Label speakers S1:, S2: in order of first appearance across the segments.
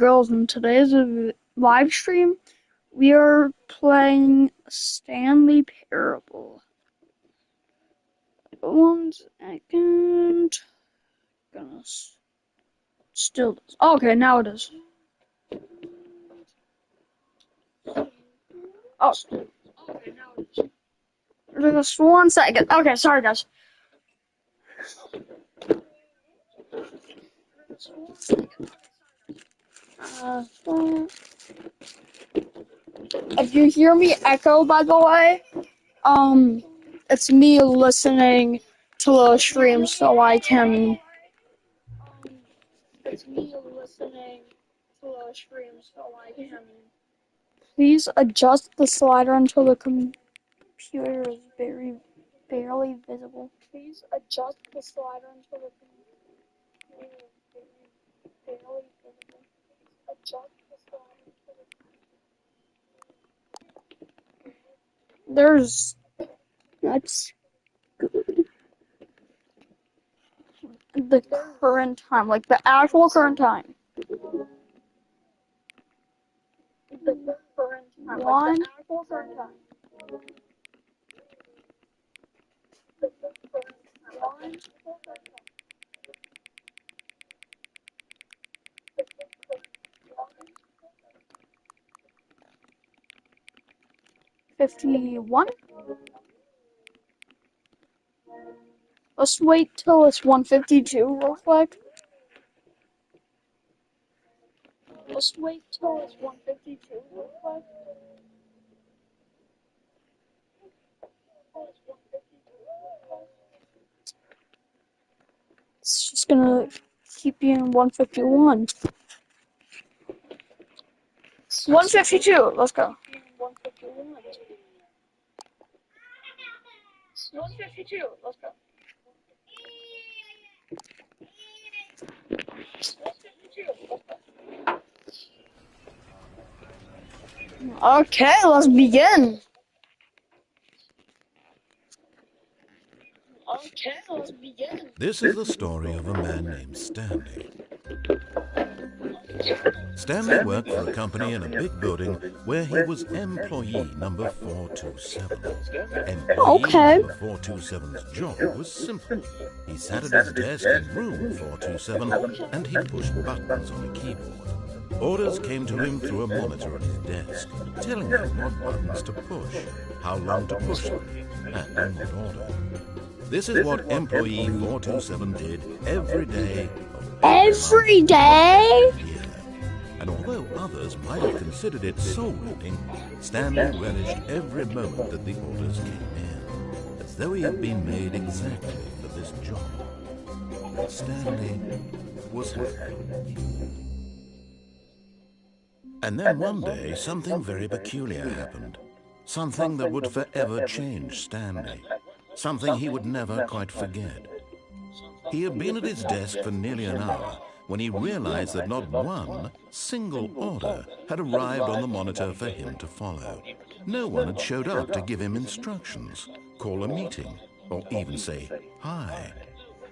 S1: girls. In today's live stream, we are playing Stanley Parable. 1 second. Gonna still does. Okay, now it is. Oh, okay, now it is. Just 1 second. Okay, sorry guys. If you hear me echo, by the way, it's me listening to the stream so I can. It's me listening to the stream so I can. Please adjust the slider until the computer is barely visible. Please adjust the slider until the computer is barely visible. Adjust the slider until that's the current time, like the actual current time. The current time, like the actual current time. $51. Let's wait till it's 152 real quick. Let's wait till it's 152 real quick. It's just gonna keep you in 151. It's 152. Let's go. 151. 152. Let's go. 152. Let's go. Okay, let's begin.
S2: This is the story of a man named Stanley. Stanley worked for a company in a big building where he was employee number 427. Employee number 427's job was simple. He sat at his desk in room 427 and he pushed buttons on a keyboard. Orders came to him through a monitor at his desk, telling him what buttons to push, how long to push them, and in what order. This is what employee 427 did every day.
S1: Every day?
S2: Yeah. And although others might have considered it soul-rending, Stanley relished every moment that the orders came in, as though he had been made exactly for this job. Stanley was happy. And then one day, something very peculiar happened. Something that would forever change Stanley. Something he would never quite forget. He had been at his desk for nearly an hour when he realized that not one single order had arrived on the monitor for him to follow. No one had showed up to give him instructions, call a meeting, or even say hi.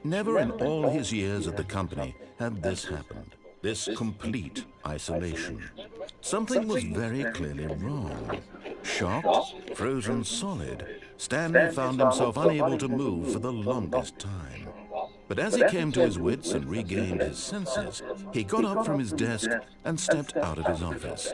S2: Never in all his years at the company had this happened. This complete isolation. Something was very clearly wrong. Shocked, frozen solid, Stanley found himself unable to move for the longest time. But as he came to his wits and regained his senses, he got up from his desk and stepped out of his office.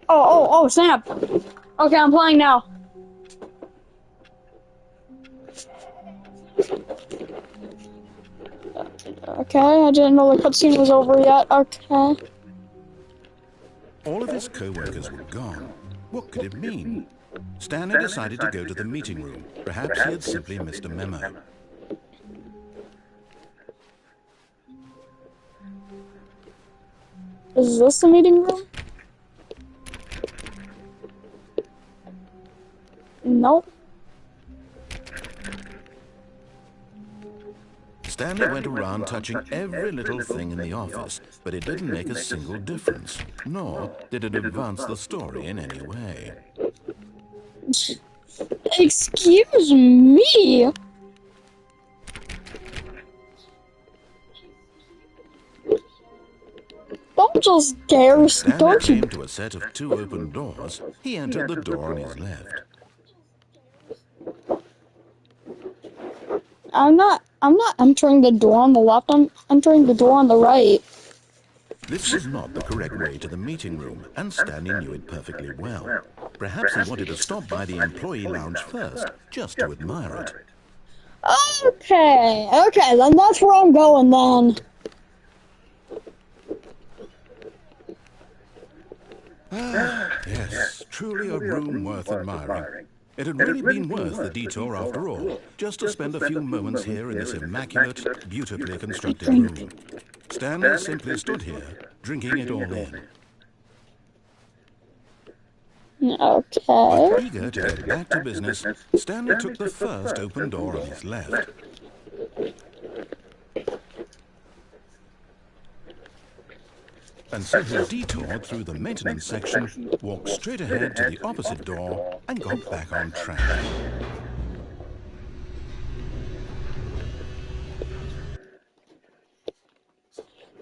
S1: Oh, snap. Okay, I'm playing now. Okay, I didn't know the cutscene was over yet. Okay.
S2: All of his co-workers were gone. What could it mean? Stanley decided to go to the meeting room. Perhaps he had simply missed a memo.
S1: Is this the meeting room? Nope.
S2: Stanley went around touching every little thing in the office, but it didn't make a single difference, nor did it advance the story in any way.
S1: Excuse me. Don't just dare.
S2: Stanley
S1: Don't you?
S2: came to a set of 2 open doors. He entered the door on his left.
S1: I'm not entering the door on the left. I'm entering the door on the right.
S2: This was not the correct way to the meeting room, and Stanley knew it perfectly well. Perhaps he wanted to stop by the employee lounge first, just to admire it.
S1: Okay, then that's where I'm going then.
S2: Yes, truly a room worth admiring. It had really been worth the detour after all, just to spend a few moments here in this immaculate, beautifully constructed room. Stanley simply stood here, drinking it all in.
S1: Okay.
S2: But eager to get back to business, Stanley took the first open door on his left. And so he detoured through the maintenance section, walked straight ahead to the opposite door, and got back on track.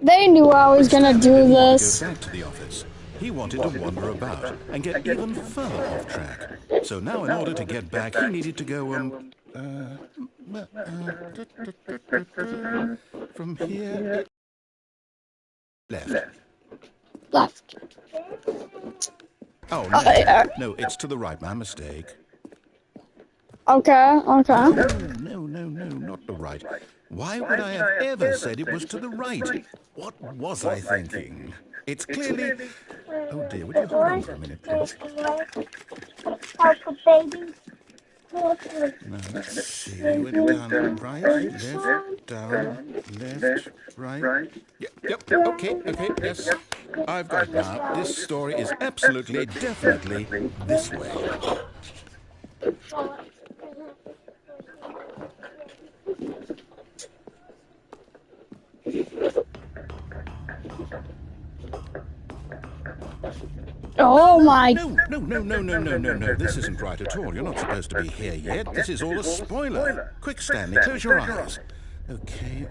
S1: They knew I was gonna do this.
S2: Go back to the office. He wanted to wander about and get even further off track. So now, in order to get back, he needed to go from here left.
S1: Left.
S2: Oh no, no, it's to the right. My mistake.
S1: Okay.
S2: No, not the right. Why would I have ever said it was to the right? What was I thinking? It's clearly... Oh dear, would you hold on for a minute, please? Now, let's see. We're down right, left, down, left, right. Yep, okay, yes. I've got it now. This story is absolutely, definitely this way.
S1: Oh my.
S2: No. This isn't right at all. You're not supposed to be here yet. This is all a spoiler. Quick, Stanley, close your eyes. Okay.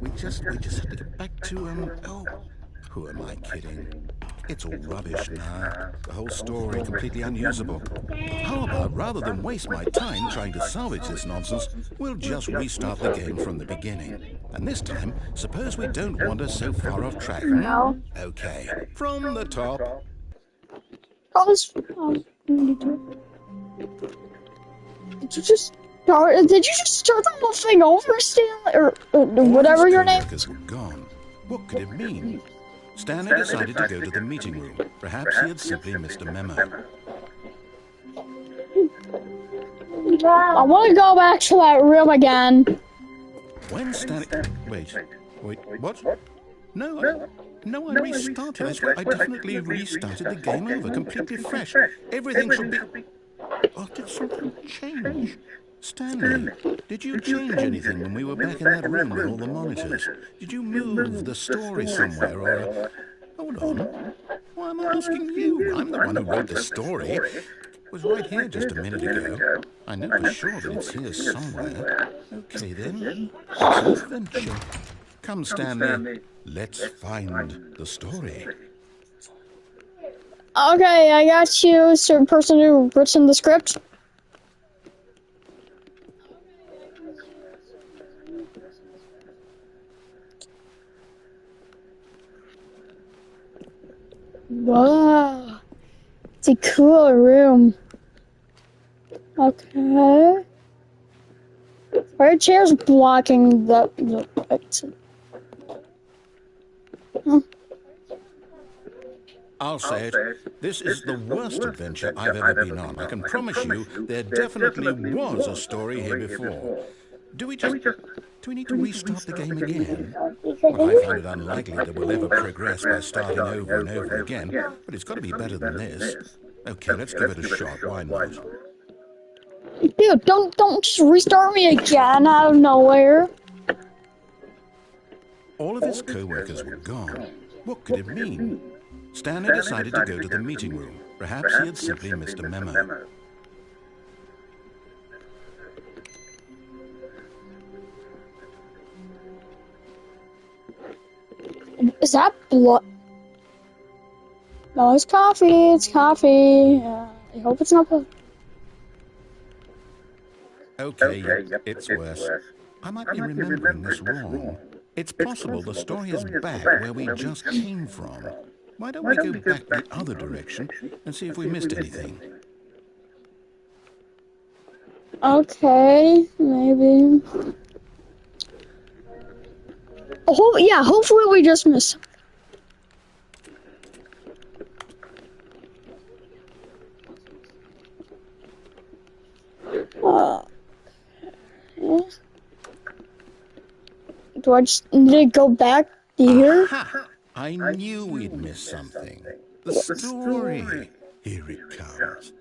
S2: We just have to get back to, oh, who am I kidding? It's all rubbish now. The whole story completely unusable. How about, rather than waste my time trying to salvage this nonsense, we'll just restart the game from the beginning. And this time, suppose we don't wander so far off track.
S1: No.
S2: Okay, from the top.
S1: Did you just start the whole thing over, Stanley, or whatever your name?
S2: Workers were gone. What could it mean? Stanley decided to go to the meeting room. Perhaps he had simply missed a memo.
S1: I want to go back to that room again.
S2: When Stanley... Wait, what? No, I restarted. I swear, I definitely restarted the game over, completely fresh. Everything should be... Oh, did something change? Stanley, did you change anything when we were back in that room with all the monitors? Did you move the story somewhere, or... Hold on. Why am I asking you? I'm the one who wrote the story. It was right here just a minute ago. I know for sure that it's here somewhere. Okay, then. It's an adventure. Come, Stanley. Let's find the story.
S1: Okay, I got you, certain person who written the script. Wow, it's a cool room. Okay. Our chair's blocking the exit.
S2: I'll say it. This is the worst adventure I've ever been on. I can promise you there definitely was a story here before. Do we need to restart the game again? Well, I find it unlikely that we'll ever progress by starting over and over again, but it's got to be better than this. Okay, let's give it a shot. Why not?
S1: Dude, don't just restart me again out of nowhere.
S2: All of his co-workers were gone. What could it mean? Stanley decided to go to the meeting room. Perhaps he had simply missed a memo.
S1: Is that blood? No, it's coffee. It's coffee. I hope it's not blood.
S2: Okay, yep, it's worse. I might be remembering this wrong. It's possible the story is back where we just came from. Why don't we go back the other direction and see if we missed anything?
S1: Okay, maybe. Oh, yeah, hopefully we just missed. Do I just need to go back here?
S2: Aha! I knew we'd missed something. The story. Here it comes.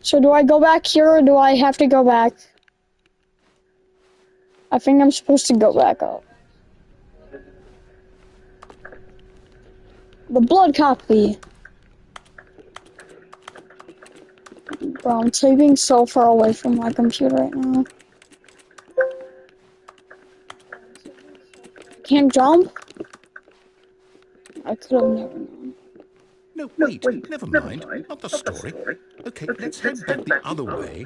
S1: So do I go back here or do I have to go back? I think I'm supposed to go back up. The blood copy. Bro, I'm typing so far away from my computer right now. Can't jump? I could have never known.
S2: No, wait, never mind. Not the story. Okay, let's head back the other way.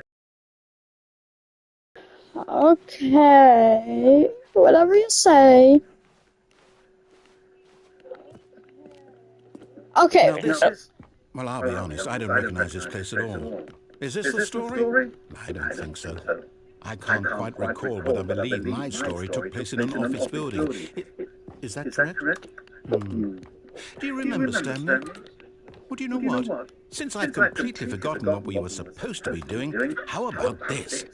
S1: Okay, whatever you say. Okay.
S2: Now well, I'll be honest, I don't recognize this place at all. Is this the story? I don't think so. I can't quite recall, but I believe my story took place in an office building. Is that correct? Do you remember, Stanley? Well, do you know what? Since I've completely forgotten what we were supposed to be doing, how about this?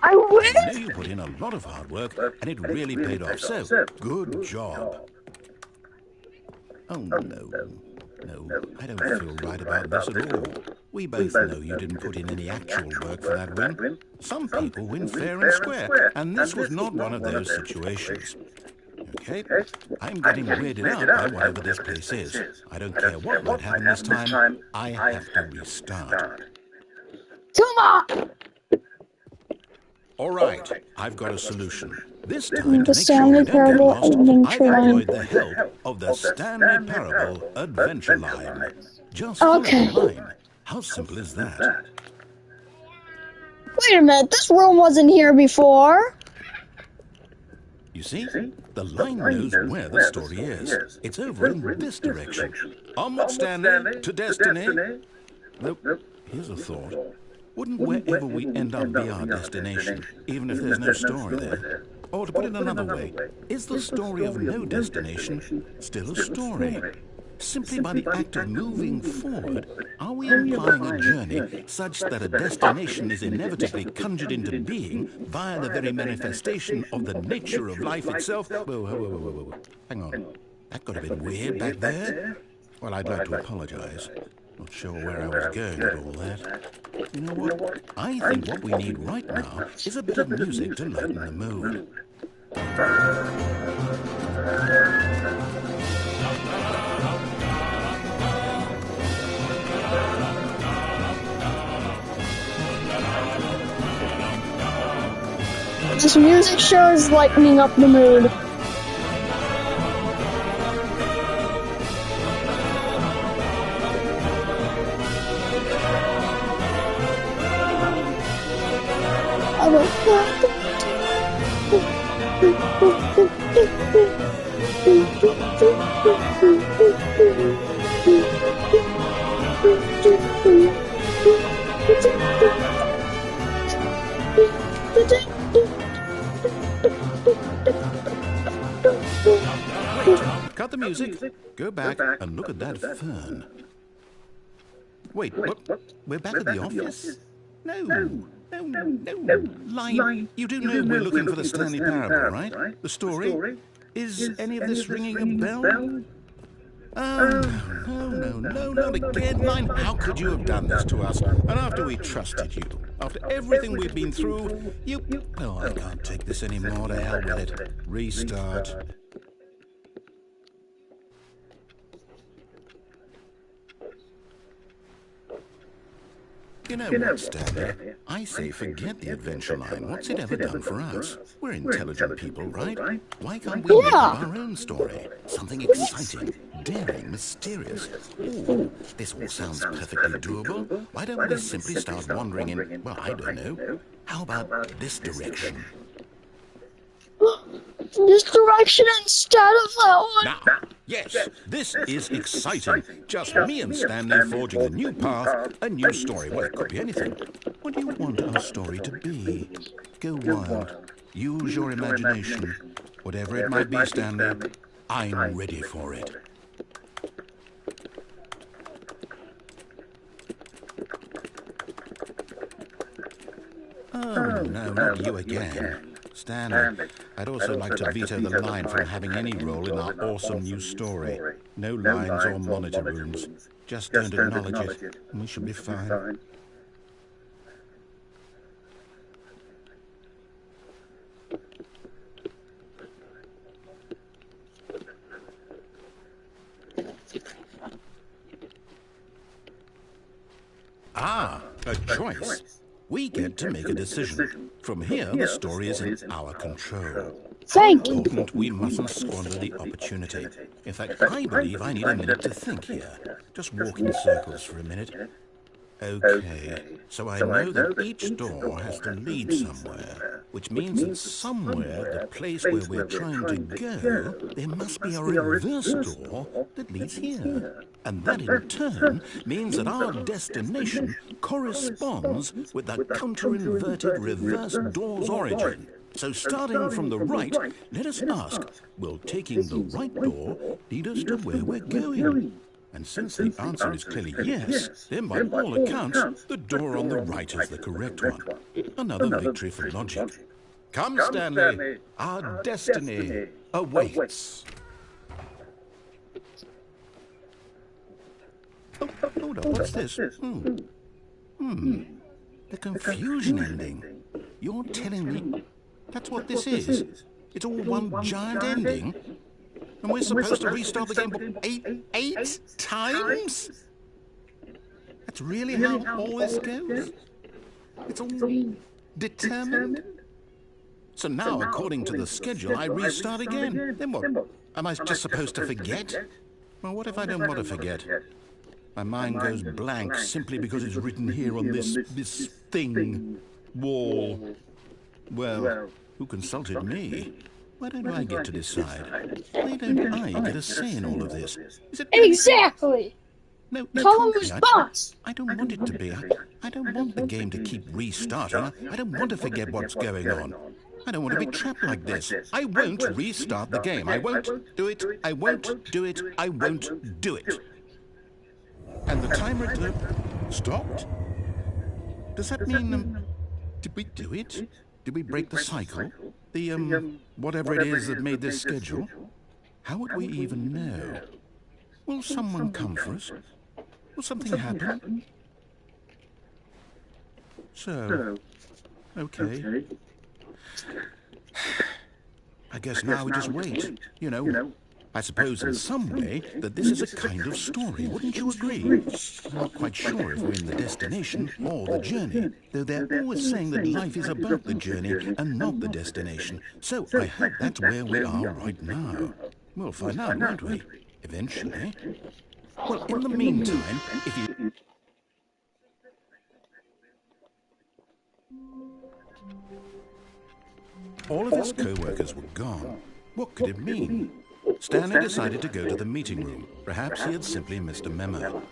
S1: I win!
S2: I know you put in a lot of hard work, and it really paid off, so good job. Oh, no, I don't feel right about this at all. We both know you didn't put in any actual work for that win. Some people win fair and square, and this was not one of those situations. Okay, I'm getting weirded out by whatever this place is. I don't care what might happen this time, I have to restart.
S1: Come on!
S2: All right, I've got a solution. This time,
S1: The Stanley Parable Adventure
S2: I've
S1: Line.
S2: employed the help of the Stanley Parable Adventure Line. Just follow the line. How simple is that?
S1: Wait a minute, this room wasn't here before.
S2: You see, the line knows where the story is. It's over in this direction. Onward, Stanley, to destiny. Nope, here's a thought. Wouldn't wherever we end up be our destination, even if there's no story there? Or to put it another way, is the story of no destination still a story? Simply by the act of moving forward, are we implying a journey such that a destination is inevitably conjured into being via the very manifestation of the nature of life itself? Whoa. Hang on. That got a bit weird back there. Well, I'd like to apologize. Not sure where I was going with all that. You know what? I think what we need right now is a bit of music to lighten the mood.
S1: This music sure is lightening up the mood.
S2: Cut the music, go back and look at that fern. Wait, what? We're back at the office? No. Line, you do know we're looking for the Stanley Parable, right? The story? Is any of this ringing a bell? Oh, no, not again, Line. How could you have done this to us? And after we trusted you, after everything we've been through, you... Oh, I can't take this anymore. To hell with it. Restart. You know what, Stanley? I say forget the adventure line. What's it ever done for us? We're intelligent people, right? Why can't we make up our own story? Something exciting, daring, mysterious. Ooh, this all sounds perfectly doable. Why don't we simply start wandering in, well, I don't know. How about this direction?
S1: This direction instead of that one.
S2: Now, yes, this is exciting. Just me and Stanley forging a new path, a new story. Well, it could be anything. What do you want our story to be? Go wild. Use your imagination. Whatever it might be, Stanley, I'm ready for it. Oh, no, not you again. Stanley, I'd also like to veto the line from having any role in our awesome new story. No lines or monitor rooms. Just don't acknowledge it, and we should be fine. Ah, a choice. We get to make a decision. From here, the story is in our control.
S1: Thank you.
S2: Important, we mustn't squander the opportunity. In fact, I believe I need a minute to think here. Just walk in circles for a minute. Okay, so I know that each door has to lead somewhere, which means that somewhere, the place where we're trying to go, there must be a reverse door that leads here. And that in turn means that our destination corresponds with the counter-inverted reverse door's origin. So starting from the right, let us ask, will taking the right door lead us to where we're going? And since the answer is clearly yes, then by all accounts, the door on the right is the correct one. Another victory for logic. Come, Stanley, our destiny awaits. Oh, hold on, what's this? The confusion ending. You're telling me that's what this is? It's all one giant ending? And we're supposed to restart the game eight times? That's really how all this goes? It's all determined? So now, according to the schedule, I restart again. Then what? Am I just supposed to forget? Well, what if I don't want to forget? My mind goes blank simply because it's written here on this thing, wall. Well, who consulted me? Why don't I get to decide? Why don't I get a say in all of this? Is it
S1: Exactly.
S2: No,
S1: Tell him who's boss.
S2: I don't want it to be. I don't want the game to keep restarting. I don't want to forget what's going on. I don't want to be trapped like this. I won't restart the game. I won't do it. I won't do it. I won't do it. And the timer stopped? Does that mean, did we do it? Did we break the cycle? The, whatever it is that made this schedule? How would we even know? Will someone come for us? Will something happen? So, okay. I guess now we just wait. You know, I suppose in some way that this is a kind of story, wouldn't you agree? I'm not quite sure if we're in the destination or the journey, though they're always saying that life is about the journey and not the destination. So I hope that's where we are right now. We'll find out, won't we? Eventually. Well, in the meantime, if you... All of his co-workers were gone. What could it mean? Stanley decided to go to the meeting room. Perhaps he had simply missed a memo.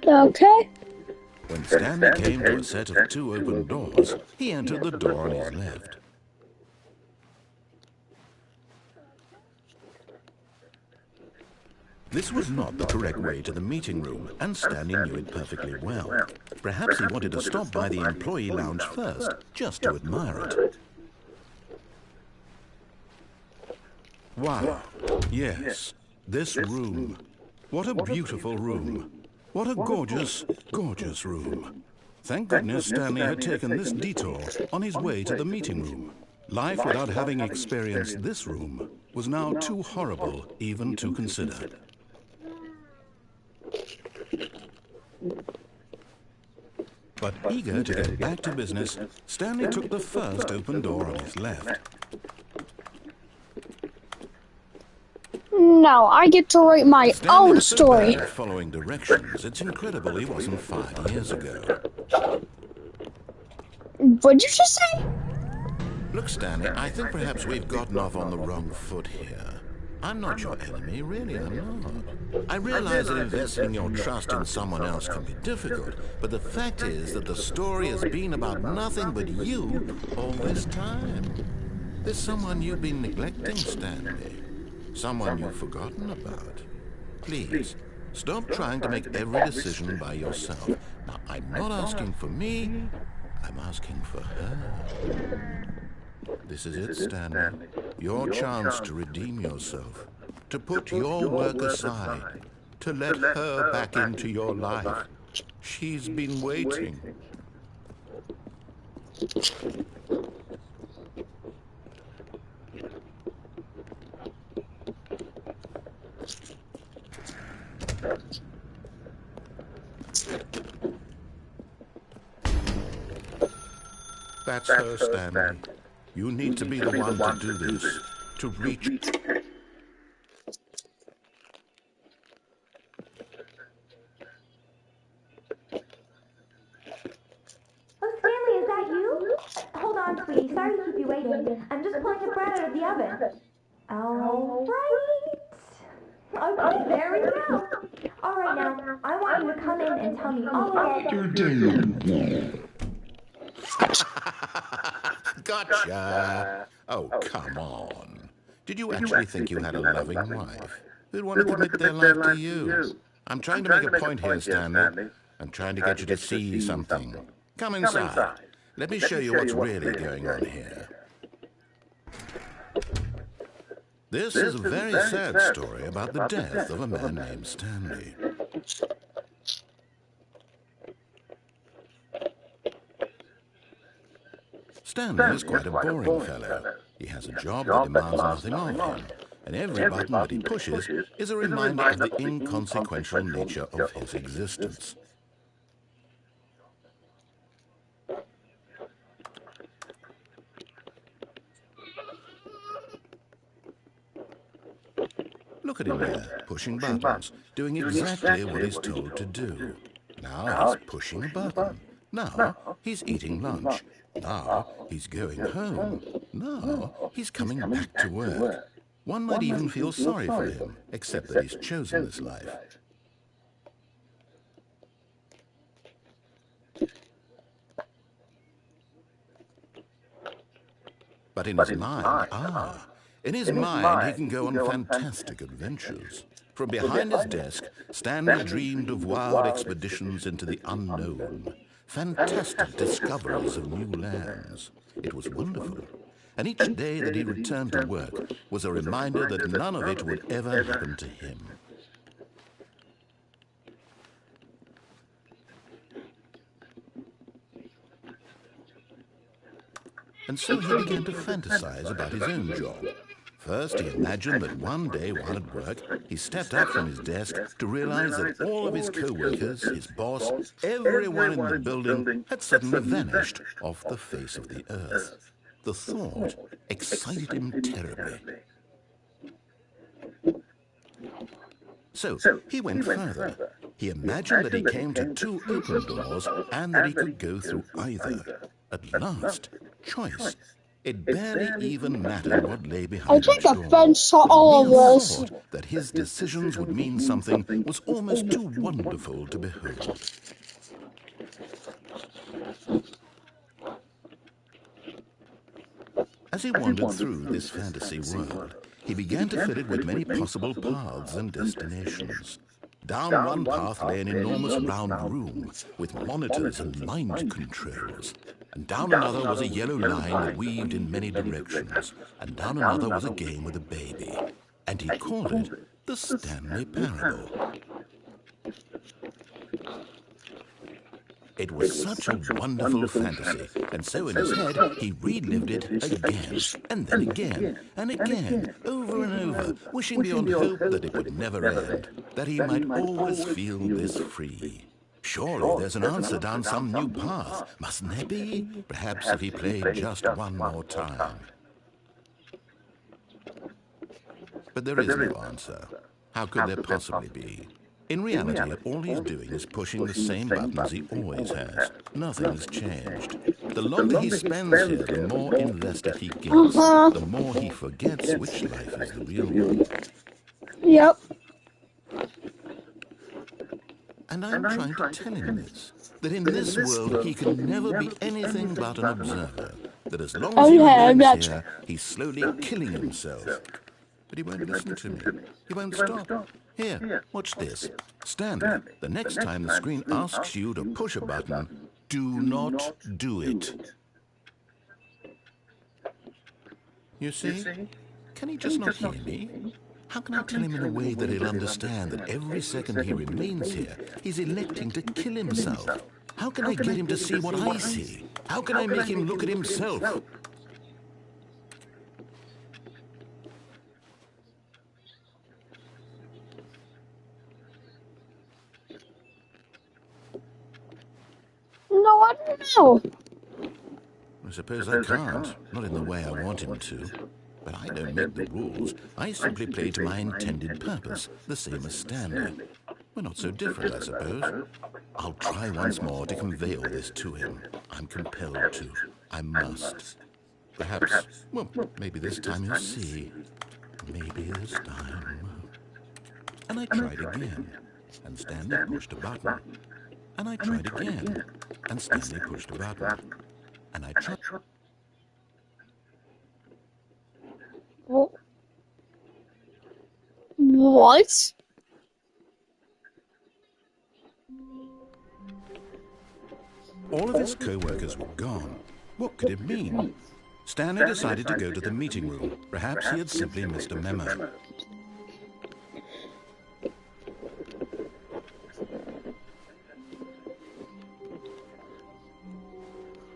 S1: Okay.
S2: When Stanley came to a set of 2 open doors, he entered the door on his left. This was not the correct way to the meeting room, and Stanley knew it perfectly well. Perhaps he wanted to stop by the employee lounge first, just to admire it. Wow. Yes, this room. What a beautiful room. What a gorgeous, gorgeous room. Thank goodness Stanley had taken this detour on his way to the meeting room. Life without having experienced this room was now too horrible even to consider. But eager to get back to business, Stanley took the first open door on his left.
S1: Now I get to write my
S2: Stanley
S1: own
S2: was so
S1: story.
S2: bad at following directions, it's incredible he wasn't 5 years ago.
S1: What'd you just say?
S2: Look, Stanley, I think perhaps we've gotten off on the wrong foot here. I'm not your enemy, really, I'm not. I realize that investing your trust in someone else can be difficult, but the fact is that the story has been about nothing but you all this time. There's someone you've been neglecting, Stanley. Someone you've forgotten about. Please, stop trying to make every decision by yourself. Now, I'm not asking for me, I'm asking for her. This is it, Stanley. Your chance to redeem yourself, to put your work aside, to let her back into your life. She's been waiting. That's her, Stanley. You need to be the one to do this, to reach...
S3: Oh, Stanley, is that you? Hold on, sweetie. Sorry to keep you waiting. I'm just pulling a bread out of the oven. All right. Okay, there we go. All right, now, I want you to come in and tell me all about it.
S2: Gotcha! Oh, come on. Did you actually think you had a loving wife who'd want to commit their life to you? I'm trying to make a point here, Stanley. I'm trying to get you to see something. Come inside. Let me show you what's really going on here. This is a very sad story about the death of a man named Stanley. Stanley is quite a boring fellow. He has a job that demands nothing of him, and every button that he pushes is a reminder of the inconsequential nature of his existence. Look at him there, pushing buttons, doing exactly what he's told to do. Now he's pushing a button. Now he's eating lunch. Now he's going home. Now he's coming back to work. One might even feel sorry for him, except that he's chosen this life. But in his mind, he can go on fantastic adventures. From behind his desk, Stanley dreamed of wild expeditions into the unknown, fantastic discoveries of new lands. It was wonderful. And each day that he returned to work was a reminder that none of it would ever happen to him. And so he began to fantasize about his own job. First, he imagined that one day while at work, he stepped up from his desk to realize that all of his co-workers, his boss, everyone in the building had suddenly vanished off the face of the earth. The thought excited him terribly. So he went further. He imagined that he came to two open doors and that he could go through either. At last, choice. It barely even mattered what lay behind
S1: I take
S2: each door.
S1: offense to all of
S2: The mere
S1: this.
S2: thought that his decisions would mean something was almost too wonderful to behold. As he wandered through this fantasy world, he began to fill it with many possible paths and destinations. Down one path lay an enormous round room with monitors and mind controls. And down another was a yellow line that weaved in many directions. And down another was a game with a baby. And he called it the Stanley Parable. It was such a wonderful fantasy, and so in his head he relived it again, and then again, and again, over and over, wishing beyond hope that it would never end, that he might always feel this free. Surely there's an answer down some new path. Mustn't there be? Perhaps if he played just one more time. But there is no answer. How could there possibly be? In reality, all he's doing is pushing the same buttons he always has. Nothing has changed. The longer he spends here, the more invested he gets. The more he forgets which life is the real one.
S1: Yep.
S2: And I'm trying to tell him this. That in this world he can never be anything but an observer. That as long as he remains here, he's slowly killing himself. But he won't listen to me. He won't stop. Here, watch this. Stanley, the next time the screen asks you to push a button, do not do it. You see? Can he just not hear me? How can I tell him in a way that he'll understand that every second he remains here, he's electing to kill himself? How can I get him to see what I see? How can I make him look at himself?
S1: No, I don't know.
S2: I suppose I can't. Not in the way I want him to. But I don't make the rules. I simply play to my intended purpose, the same as Stanley. We're not so different, I suppose. I'll try once more to convey all this to him. I'm compelled to. I must. Perhaps, well, maybe this time he'll see. Maybe this time. And I tried again. And Stanley pushed a button. And I tried again. And Stanley pushed a button. And I tried...
S1: What?
S2: All of his co-workers were gone. What could it mean? Stanley decided to go to the meeting room. Perhaps he had simply missed a memo.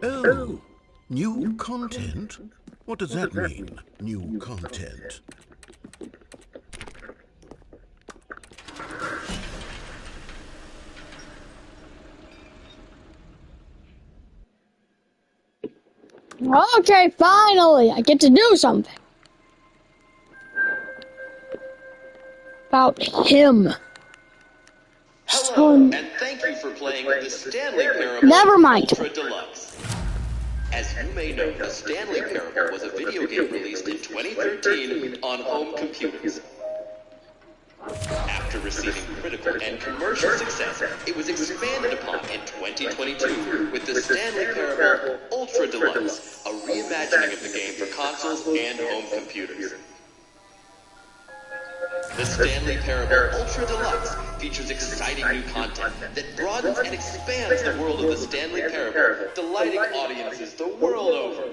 S2: Oh, new content? What does that mean, new content?
S1: Okay, finally, I get to do something. About him.
S4: Hello, and thank you for playing the Stanley Parable
S1: Never mind.
S4: Ultra Deluxe. As you may know, the Stanley Parable was a video game released in 2013 on home computers. After receiving critical and commercial success, it was expanded upon in 2022 with the Stanley Parable Ultra Deluxe, a reimagining of the game for consoles and home computers. The Stanley Parable Ultra Deluxe features exciting new content that broadens and expands the world of the Stanley Parable, delighting audiences the world over.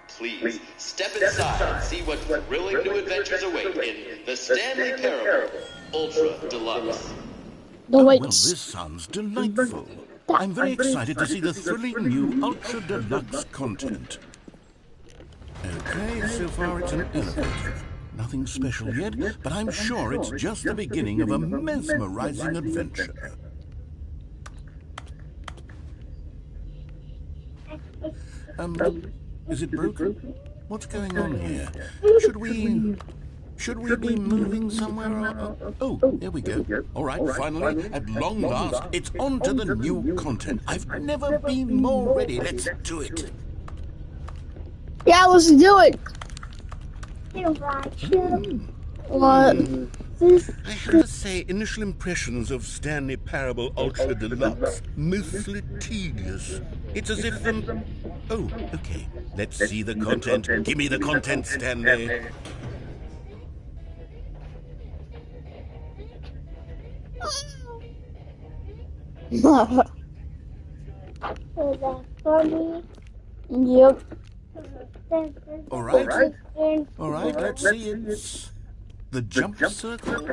S4: Please, step inside and see what thrilling new adventures await in the Stanley Parable Ultra Deluxe.
S2: Well, this sounds delightful. I'm very excited to see the thrilling new Ultra Deluxe content. Okay, so far it's an elevator. Nothing special yet, but I'm sure it's just the beginning of a mesmerizing adventure. Is it broken? What's going on here? Should we be moving somewhere? Oh, there we go. All right, finally, at long last, it's on to the new content. I've never been more ready. Let's do it.
S1: Yeah, let's do it. What?
S2: I have to say, initial impressions of Stanley Parable Ultra Deluxe, mostly tedious. It's as if oh, okay. Let's see the content. Give me the content, Stanley.
S1: Is that funny? Yep.
S2: All right. All right, let's see. It's the jump circle.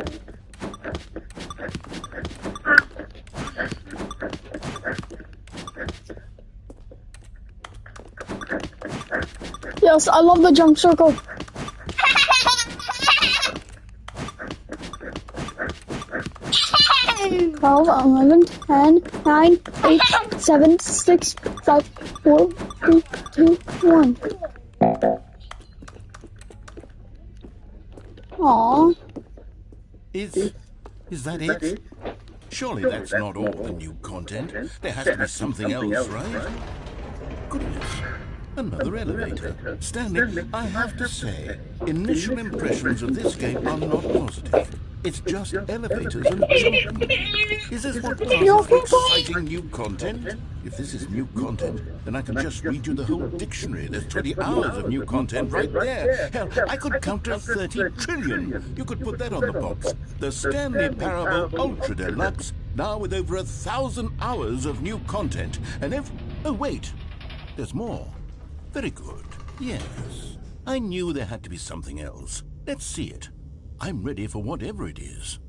S1: Yes, I love the jump circle. 12, 11, 10, 9, 8, 7, 6, 5, 4, 3, 2, 1. Aww.
S2: Is that it? Surely that's not all the new content. There has to be something else, right? Goodness. Another elevator. Stanley, I have to say, initial impressions of this game are not positive. It's just elevators and jumping. Is this what
S1: You
S2: passes for
S1: okay, boy?
S2: exciting new content? If this is new content, then I can just read you the whole dictionary. There's 20 hours of new content right there. Hell, I could count to 30 trillion. You could put that on the box. The Stanley Parable Ultra Deluxe, now with over 1,000 hours of new content. And oh, wait. There's more. Very good. Yes. I knew there had to be something else. Let's see it. I'm ready for whatever it is.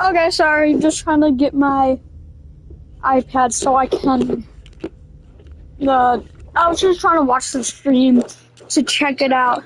S1: Okay, sorry, just trying to get my iPad so I can. I was just trying to watch the stream to check it out.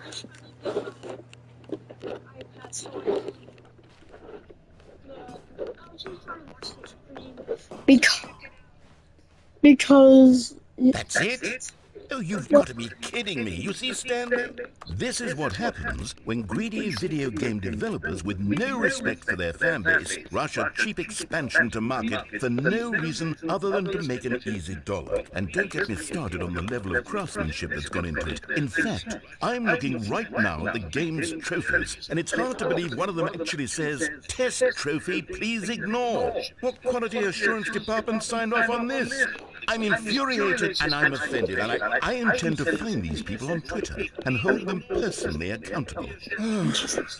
S1: Because
S2: That's it? Oh, you've got to be kidding me. You see, Stanley? This is what happens when greedy video game developers with no respect for their fan base rush a cheap expansion to market for no reason other than to make an easy dollar. And don't get me started on the level of craftsmanship that's gone into it. In fact, I'm looking right now at the game's trophies, and it's hard to believe one of them actually says, "Test trophy, please ignore." What quality assurance department signed off on this? I'm infuriated and I'm offended, and I intend to find these people on Twitter and hold them personally accountable.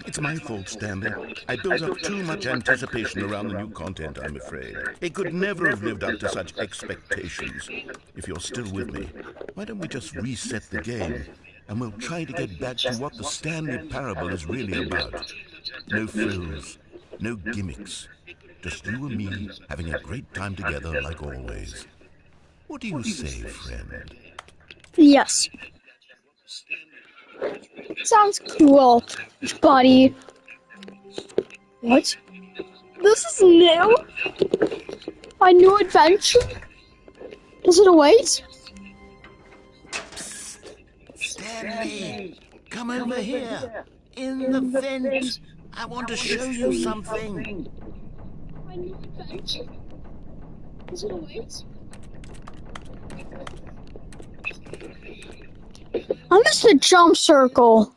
S2: It's my fault, Stanley. I built up too much anticipation around the new content, I'm afraid. It could never have lived up to such expectations. If you're still with me, why don't we just reset the game, and we'll try to get back to what the Stanley Parable is really about. No frills, no gimmicks. Just you and me having a great time together like always. What do you say, friend?
S1: yes, sounds cool, buddy. What? This is new? My new adventure? Does it await?
S2: Stanley, come over here. In the vent. I want to show you something.
S1: My new adventure? Does it await? I missed the jump circle.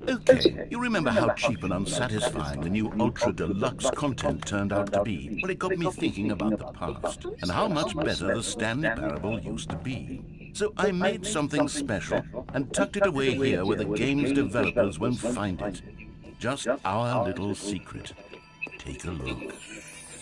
S2: Okay, you remember how cheap and unsatisfying the new Ultra Deluxe content turned out to be? Well, it got me thinking about the past and how much better the Stanley Parable used to be. So I made something special and tucked it away here where the game's developers won't find it. Just our little secret. Take a look.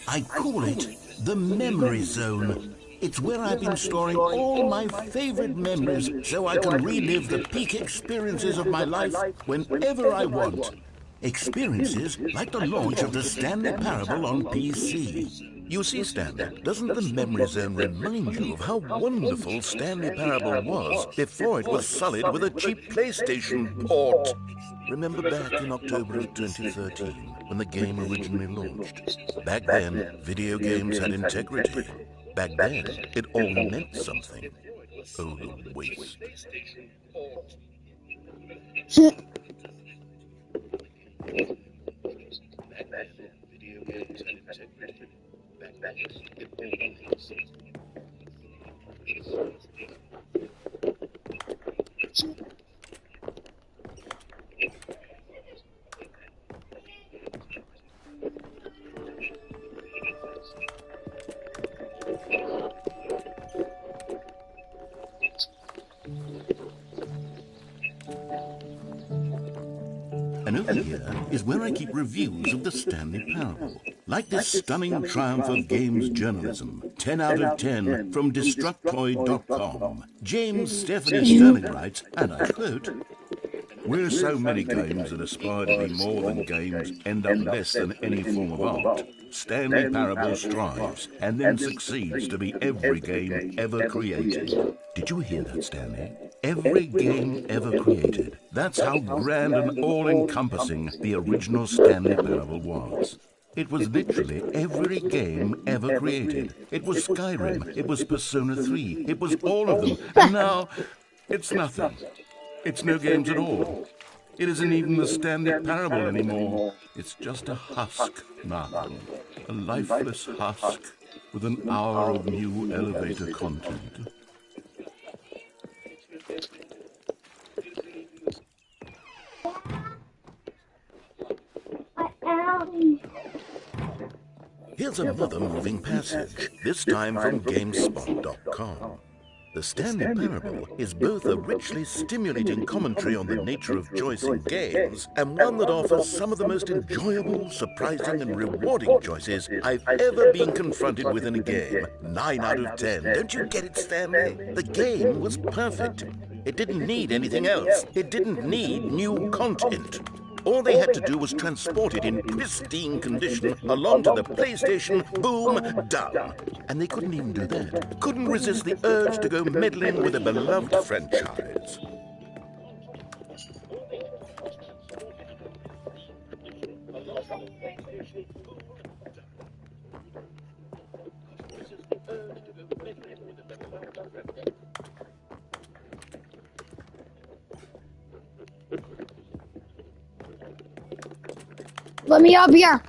S2: I call it the Memory Zone. It's where I've been storing all my favorite memories so I can relive the peak experiences of my life whenever I want. Experiences like the launch of the Stanley Parable on PC. You see, Stanley, doesn't the Memory Zone remind you of how wonderful Stanley Parable was before it was sullied with a cheap PlayStation port? Remember back in October of 2013, when the game originally launched? Back then, video games had integrity. Back then, it all meant something. Oh, the waste. over here is where I keep reviews of the Stanley Parable. Like this stunning triumph of games journalism, 10 out of 10 from Destructoid.com. James Stephanie Sterling writes, and I quote, "Where so many games that aspire to be more than games end up less than any form of art, Stanley Parable strives and then succeeds to be every game ever created." Did you hear that, Stanley? Every game ever created. That's how grand and all-encompassing the original Stanley Parable was. It was literally every game ever created. It was Skyrim, it was Persona 3, it was all of them, and now it's nothing. It's no games at all. It isn't even the Stanley Parable anymore. It's just a husk now. A lifeless husk with an hour of new elevator content. Here's another moving passage, this time from GameSpot.com. The Stanley Parable is both a richly stimulating commentary on the nature of choice in games and one that offers some of the most enjoyable, surprising and rewarding choices I've ever been confronted with in a game. 9 out of 10. Don't you get it, Stanley? The game was perfect. It didn't need anything else. It didn't need new content. All they had to do was transport it in pristine condition along to the PlayStation, boom, done. And they couldn't even do that. Couldn't resist the urge to go meddling with a beloved franchise.
S1: Let me up here.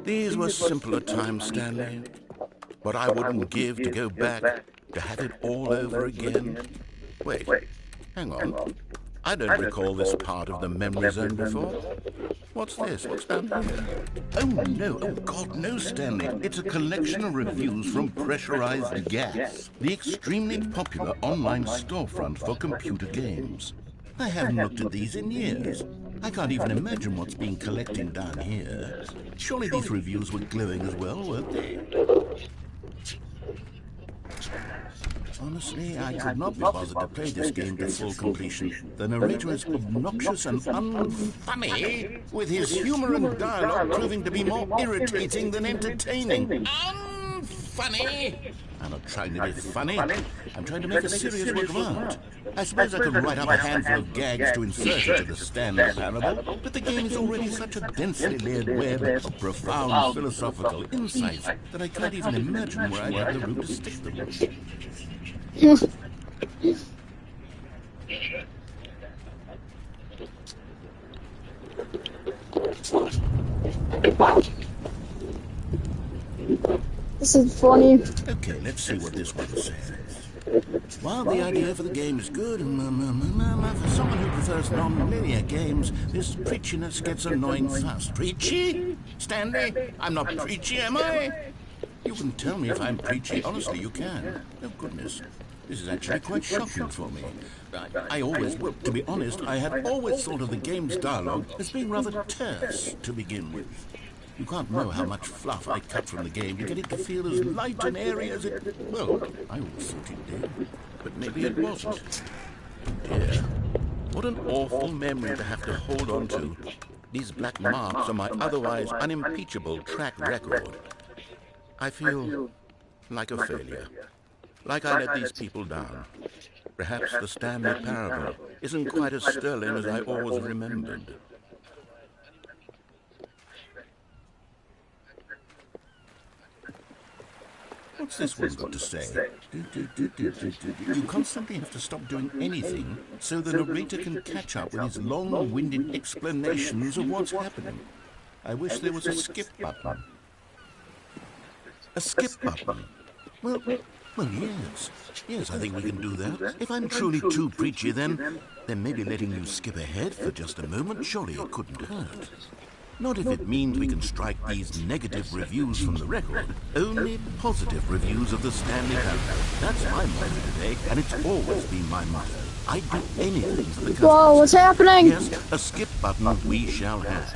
S2: These were simpler times, Stanley. What I wouldn't give to go back, to have it all over again. Wait, hang on. I don't recall this part of the memory zone before. What's this? What's down here? Oh, no. Oh, God, no, Stanley. It's a collection of reviews from Pressurized Gas, the extremely popular online storefront for computer games. I haven't looked at these in years. I can't even imagine what's been collecting down here. Surely these reviews were glowing as well, weren't they? Honestly, I could not be bothered to play this game to full completion. The narrator is obnoxious and unfunny, with his humor and dialogue proving to be more irritating than entertaining. Unfunny! I'm not trying to be funny. I'm trying to make a serious work of art. I suppose I could write up a handful of gags to insert into the Stanley Parable, but the game is already such a densely layered web of profound philosophical insights that I can't even imagine where I'd have the room to stick them.
S1: This is funny.
S2: Okay, let's see what this one says. While the idea for the game is good, for someone who prefers non-linear games, this preachiness gets annoying fast. Preachy? Stanley? I'm not preachy, am I? You can tell me if I'm preachy. Honestly, you can. Oh, goodness. This is actually quite shocking for me. Well, to be honest, I had always thought of the game's dialogue as being rather terse to begin with. You can't know how much fluff I cut from the game to get it to feel as light and airy as it... Well, I always thought it did, but maybe it wasn't. Oh dear. What an awful memory to have to hold on to. These black marks are my otherwise unimpeachable track record. I feel like a failure. Like I let these people down. Perhaps the Stanley Parable isn't quite as sterling as I always remembered. What's this one got to say? You constantly have to stop doing anything so the narrator can catch up with his long-winded explanations of what's happening. I wish there was a skip button. A skip button? Well, yes. Yes, I think we can do that. If I'm truly too preachy, then maybe letting you skip ahead for just a moment, surely it couldn't hurt. Not if it means we can strike these negative reviews from the record. Only positive reviews of the Stanley Parable. That's my motto today, and it's always been my motto. I'd do anything for the customer.
S1: Whoa, what's happening?
S2: Yes, a skip button we shall have.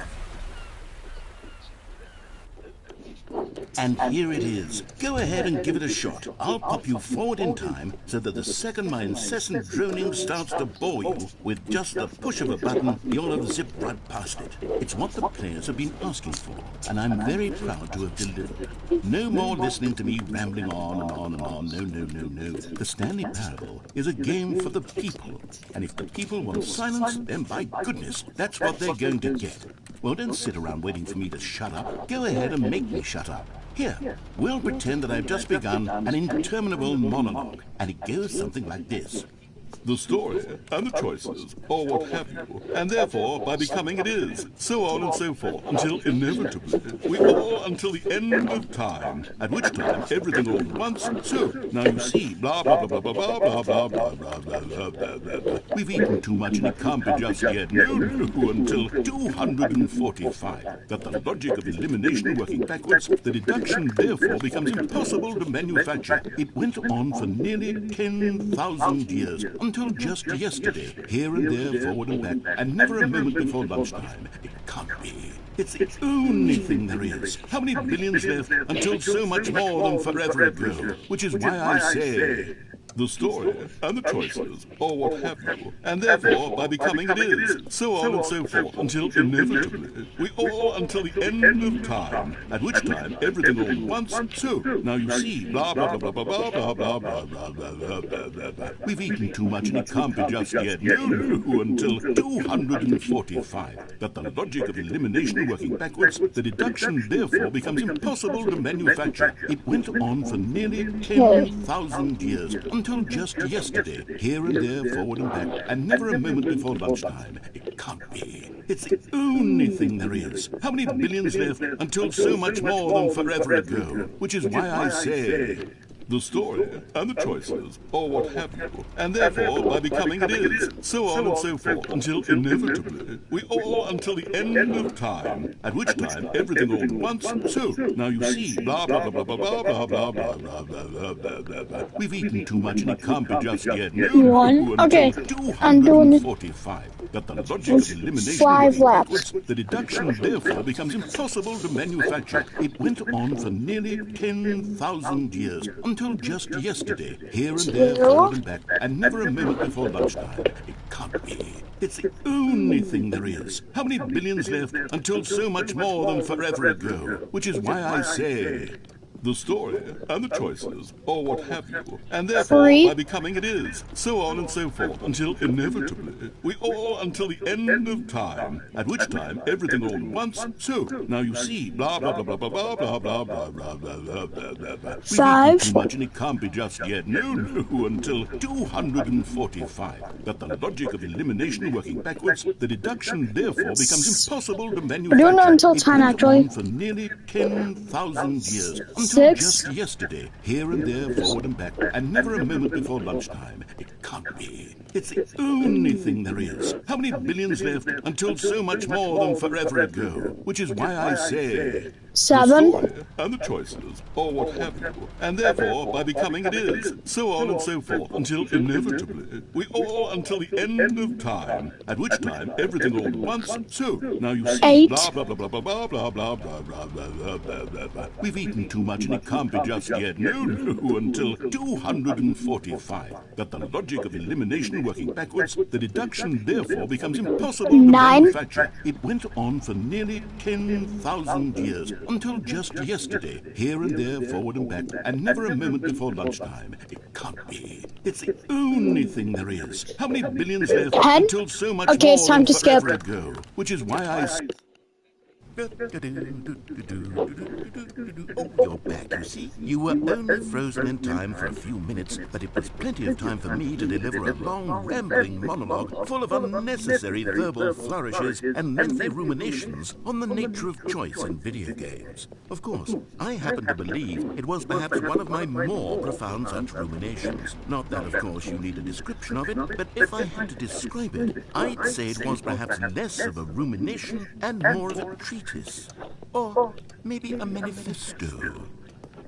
S2: And here it is. Go ahead and give it a shot. I'll pop you forward in time so that the second my incessant droning starts to bore you, with just the push of a button, you'll have zipped right past it. It's what the players have been asking for, and I'm very proud to have delivered. No more listening to me rambling on and on and on. No, no, no, no. The Stanley Parable is a game for the people, and if the people want silence, then by goodness, that's what they're going to get. Well, don't sit around waiting for me to shut up. Go ahead and make me shut up. Here, we'll pretend that I've just begun an interminable monologue, and it goes something like this. The story, and the choices, or what have you, and therefore, by becoming it is, so on and so forth, until inevitably, we all until the end of time, at which time everything all at once, so, now you see, blah, blah, blah, blah, blah, blah, blah, blah, blah, blah, blah, blah, blah, blah. We've eaten too much and it can't be just yet, no, until 245. That the logic of elimination working backwards, the deduction therefore becomes impossible to manufacture. It went on for nearly 10,000 years, until just yesterday, here and there, forward and back, and never a moment before lunchtime. It can't be. It's the only thing there is. How many billions left until so much more than forever ago? Which is why I say... The story, and the choices, or what have you, and therefore, by becoming it is, so on and so forth, until inevitably, we all until the end of time, at which time everything all at once, so, now you see, blah, blah, blah, blah, blah, blah, blah, blah, blah, blah, blah, blah, blah, blah. We've eaten too much and it can't be just yet, no, until 245. That the logic of elimination working backwards, the deduction therefore becomes impossible to manufacture. It went on for nearly 10,000 years, until just yesterday, here and there, forward and back, and never a moment before lunchtime. It can't be. It's the only thing there is. How many billions left until so much more than forever ago? Which is why I say... The story, and the choices, or what have you, and therefore, by becoming it is, so on and so forth, until inevitably, we all until the end of time, at which time everything all at once, so, now you see, blah, blah, blah, blah, blah, blah, blah, blah, blah, blah, blah, blah, blah, blah. We've eaten too much and it can't be just yet, no,
S1: Okay,
S2: until
S1: I'm doing it.
S2: 245. That the logic of elimination
S1: 5 laps.
S2: backwards, the deduction therefore becomes impossible to manufacture. It went on for nearly 10,000 years, until just yesterday, here and there, forward and back, and never a moment before lunchtime. It can't be. It's the only thing there is. How many billions left until so much more than forever ago? Which is why I say... The story, and the choices, or what have you, and therefore,
S1: 3.
S2: by becoming it is, so on and so forth, until inevitably, we all until the end of time, at which time everything all at once, so, now you see, blah, blah, blah, blah, blah, blah, blah, blah, blah, blah, blah, blah, blah, blah. We've eaten
S1: 5.
S2: too much and it can't be just yet, no, until 245. That the logic of elimination working backwards, the deduction therefore becomes impossible to manufacture.
S1: doing it until
S2: It
S1: 10
S2: went
S1: actually.
S2: on for nearly 10,000 years. Until
S1: 6.
S2: just yesterday, here and there, forward and back, and never a moment before lunchtime. It can't be. It's the only thing there is. How many billions left until so much more than forever ago? Which is why I say...
S1: 7.
S2: The story, and the choices, or what have you, and therefore, by becoming it is, so on and so forth, until inevitably, we all until the end of time, at which time everything all at once, so, now you see,
S1: 8.
S2: blah, blah, blah, blah, blah, blah, blah, blah, blah, blah, blah, blah, blah, blah, blah. We've eaten too much and it can't be just yet, no, until 245. That the logic of elimination working backwards, the deduction therefore becomes impossible to
S1: 9.
S2: manufacture. It went on for nearly 10,000 years, until just yesterday, here and there, forward and back, and never a moment before lunchtime. It can't be. It's the only thing there is. How many billions left
S1: 10?
S2: until so much
S1: Okay,
S2: more
S1: it's time
S2: than
S1: to skip.
S2: forever ago? Which is why I... Oh, you're back, you see. You were only frozen in time for a few minutes, but it was plenty of time for me to deliver a long, rambling monologue full of unnecessary verbal flourishes and lengthy ruminations on the nature of choice in video games. Of course, I happen to believe it was perhaps one of my more profound such ruminations. Not that, of course, you need a description of it, but if I had to describe it, I'd say it was perhaps less of a rumination and more of a treatise notice. Or maybe a manifesto.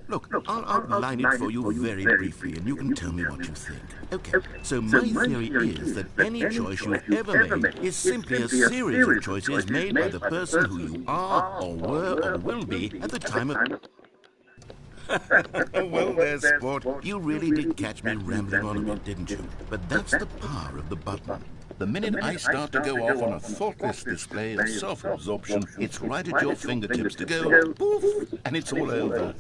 S2: Look, I'll outline it for you very briefly, and you can tell me what you think. Okay, so my theory is that any choice you've ever made is simply a series of choices made by the person who you are, or were, or will be at the time of... Well, there, sport. You really did catch me rambling on a bit, didn't you? But that's the power of the button. The minute I start to go off on a thoughtless display of self-absorption, it's right at your fingertips to go poof, and it's all over.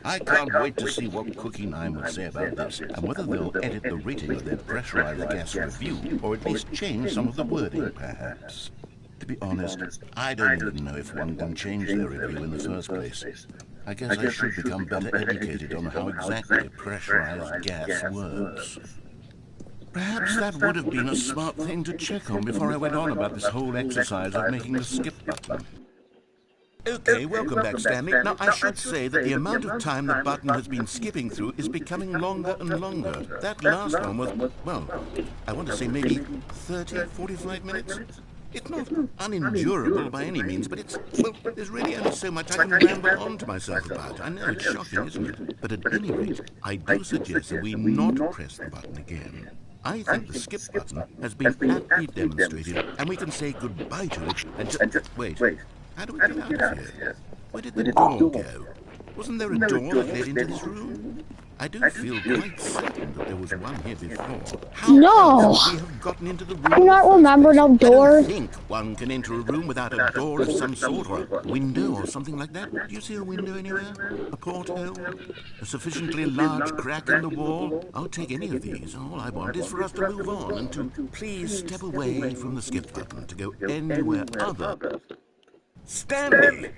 S2: I can't wait to see what Cookie 9 would say about this, and whether they'll edit the rating of their pressurized gas review, or at least change some of the wording, perhaps. To be honest, I don't even know if one can change their review in the first place. I guess I should become better educated on how exactly pressurized gas works. Perhaps that would have been a smart thing to check on before I went on about this whole exercise of making the skip button. Okay, welcome back, Stanley. Now, I should say that the amount of time the button has been skipping through is becoming longer and longer. That last one was, well, I want to say maybe 30, 45 minutes? It's not unendurable by any means, but it's, well, there's really only so much I can ramble on to myself about. I know, it's shocking, isn't it? But at any rate, I do suggest that we not press the button again. I think the skip button has been aptly demonstrated, and we can say goodbye to it and just... Wait, how do we get out of here? Where did the door go? Wasn't there a door that led into this room? I do feel quite certain that there was one here before. How else would we have gotten into the room?
S1: I do not remember no door.
S2: I don't think one can enter a room without a door of some sort, or a window or something like that. Do you see a window anywhere? A porthole? A sufficiently large crack in the wall? I'll take any of these. All I want is for us to move on and to please step away from the skip button to go anywhere other. Stanley,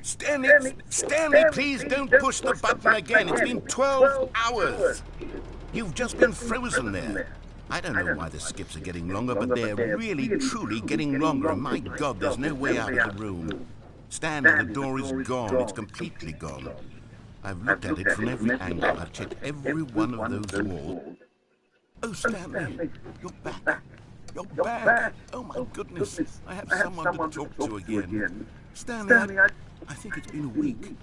S2: please don't push the button again. It's been 12 hours. You've just been frozen there. I don't know why the skips are getting longer, but they're really, truly getting longer. And my God, there's no way out of the room. Stanley, the door is gone. It's completely gone. I've looked at it from every angle. I've checked every one of those walls. Oh, Stanley, you're back. You're back. Oh, my goodness. I have someone to talk to again. Stanley, I think it's been a week.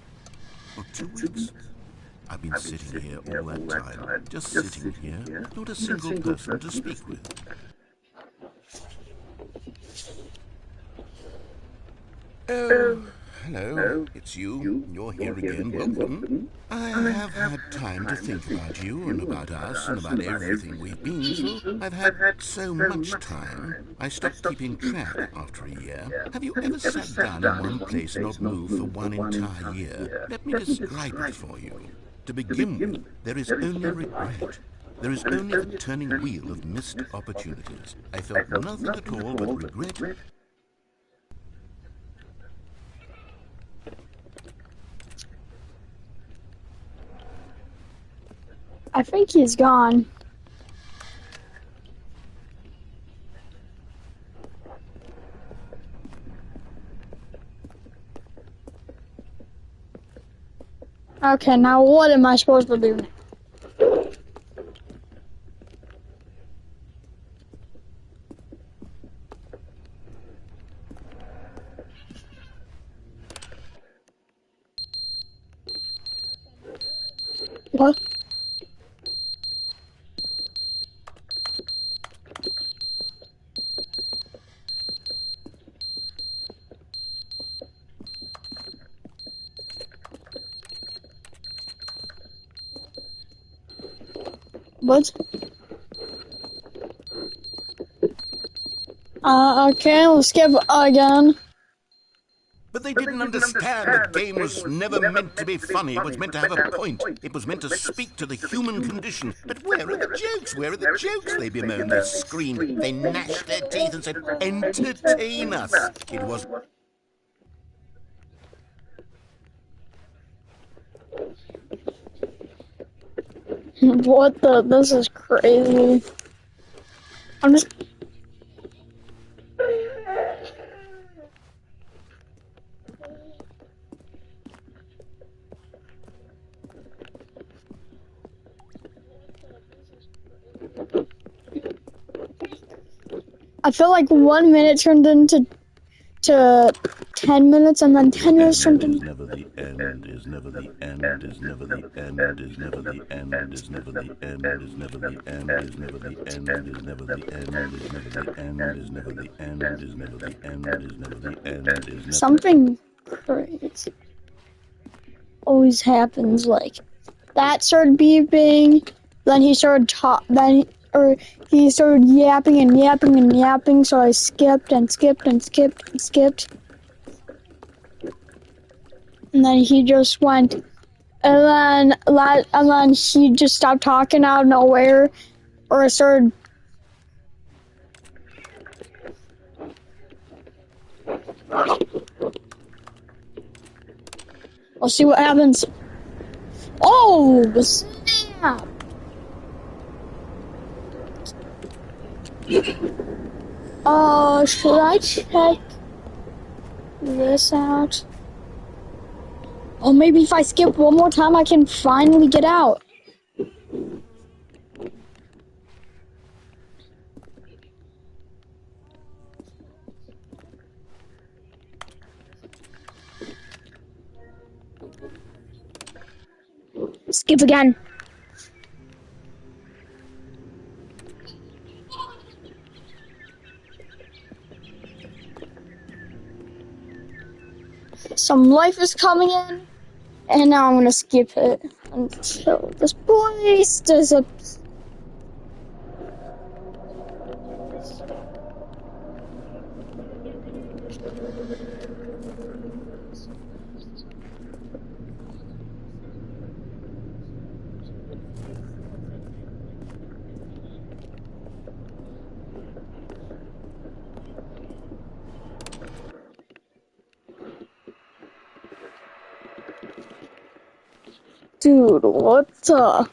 S2: Or 2 weeks. I've been sitting here all that time. Just sitting here. Not a single person to speak with. Oh, hello. It's you. You're here again. Welcome. I have had time to think about you and about us and about everything we've been through. I've had so much time. I stopped keeping track after a year. Have you ever sat down in one place and not moved for one entire year? Let me describe it for you. To begin with, there is only regret. There is only the turning wheel of missed opportunities. I felt nothing at all but regret.
S1: I think he's gone. Okay, now what am I supposed to do? What? What? Okay, let's skip again.
S2: But they didn't understand the game was never meant to be funny. It was meant to have a point. It was meant to speak to the human condition. But where are the jokes? Where are the jokes? They bemoaned, they screamed, they gnashed their teeth and said, entertain us. It was...
S1: What the? This is crazy. I'm just... I feel like 1 minute turned into 10 10 minutes, and then 10 minutes turned
S2: Is
S1: into...
S2: never the end, is never the end, is never the end, is never the end, is never the end, is never the end, is never the end, is never the end, is never the end, is never the end, is never the end, is never the end, is never...
S1: Something crazy always happens, like, that started beeping, then he started he started yapping and yapping and yapping, so I skipped and skipped and skipped and skipped. And then he just went, and then he just stopped talking out of nowhere, or it started. We'll see what happens. Oh, snap! Should I check this out? Oh, maybe if I skip one more time, I can finally get out. Skip again. Some life is coming in, and now I'm gonna skip it until this place disappears. Dude, what the?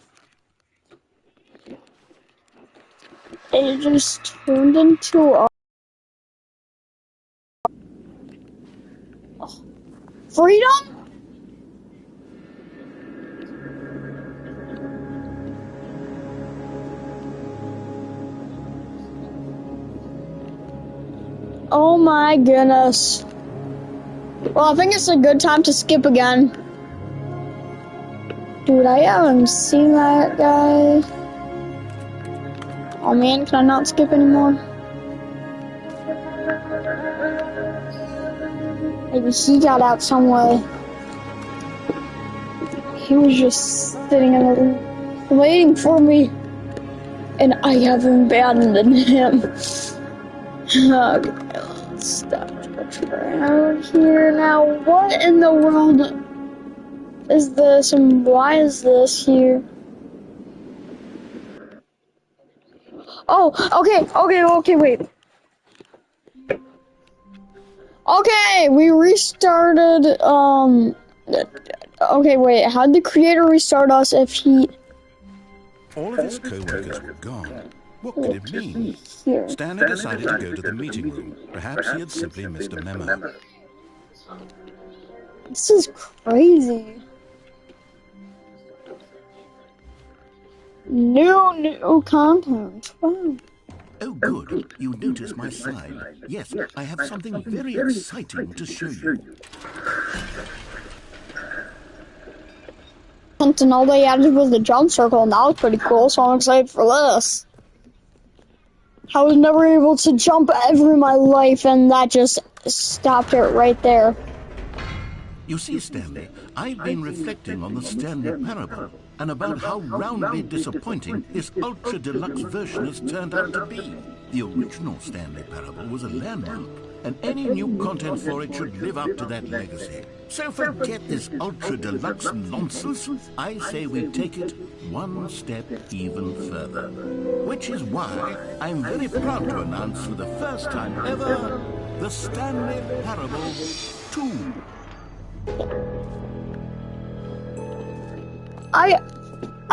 S1: It just turned into a... freedom? Oh my goodness. Well, I think it's a good time to skip again. Dude, I haven't seen that guy. Oh man, can I not skip anymore? Maybe he got out some way. He was just sitting in the room waiting for me. And I have abandoned him. Okay, let's stop around here. Now, what in the world is this, and why is this here? Oh, okay, wait. Okay, we restarted, okay, wait, how'd the creator restart us if he...
S2: All of his co-workers were gone. What could it mean?
S1: Here.
S2: Stanley decided to go to the meeting room. Perhaps he had simply missed a memo.
S1: This is crazy. New content. Wow.
S2: Oh, good. You noticed my slide. Yes, I have something very exciting to show you.
S1: And all they added was the jump circle, and that was pretty cool, so I'm excited for this. I was never able to jump ever in my life, and that just stopped it right there.
S2: You see, Stanley, I've been reflecting on the Stanley parable and about how roundly disappointing this ultra deluxe version has turned out to be. The original Stanley parable was a landmark, and any new content for it should live up to that legacy. So forget this ultra deluxe nonsense. I say we take it one step even further. Which is why I'm very proud to announce for the first time ever, the Stanley Parable 2.
S1: I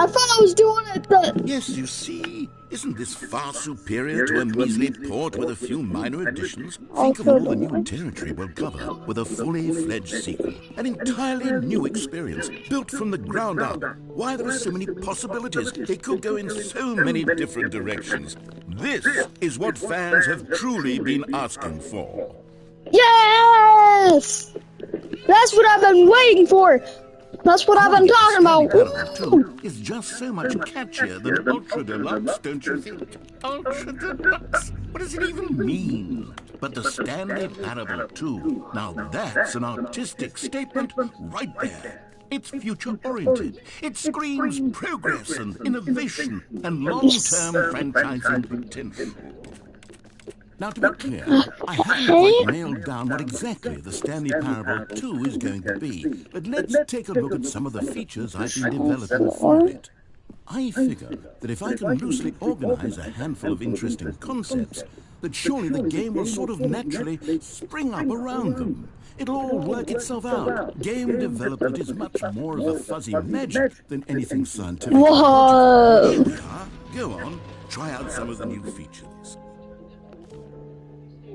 S1: thought I was doing it, but...
S2: Yes, you see, isn't this far superior to a measly port with a few minor additions? Think of all the new territory we'll cover with a fully fledged sequel. An entirely new experience, built from the ground up. Why, there are so many possibilities. It could go in so many different directions. This is what fans have truly been asking for.
S1: Yay! Yes! That's what I've been waiting for! That's what I've been talking
S2: Stanley
S1: about!
S2: Parable 2 is just so much catchier than Ultra Deluxe, don't you think? Ultra Deluxe? What does it even mean? But the Stanley Parable 2, now that's an artistic statement right there. It's future-oriented. It screams progress and innovation and long-term franchising potential. Now, to be clear, I haven't quite nailed down what exactly the Stanley Parable 2 is going to be, but let's take a look at some of the features I've been developing for it. I figure that if I can loosely organize a handful of interesting concepts, that surely the game will sort of naturally spring up around them. It'll all work itself out. Game development is much more of a fuzzy magic than anything scientific or logical. Here we are. Go on, try out some of the new features.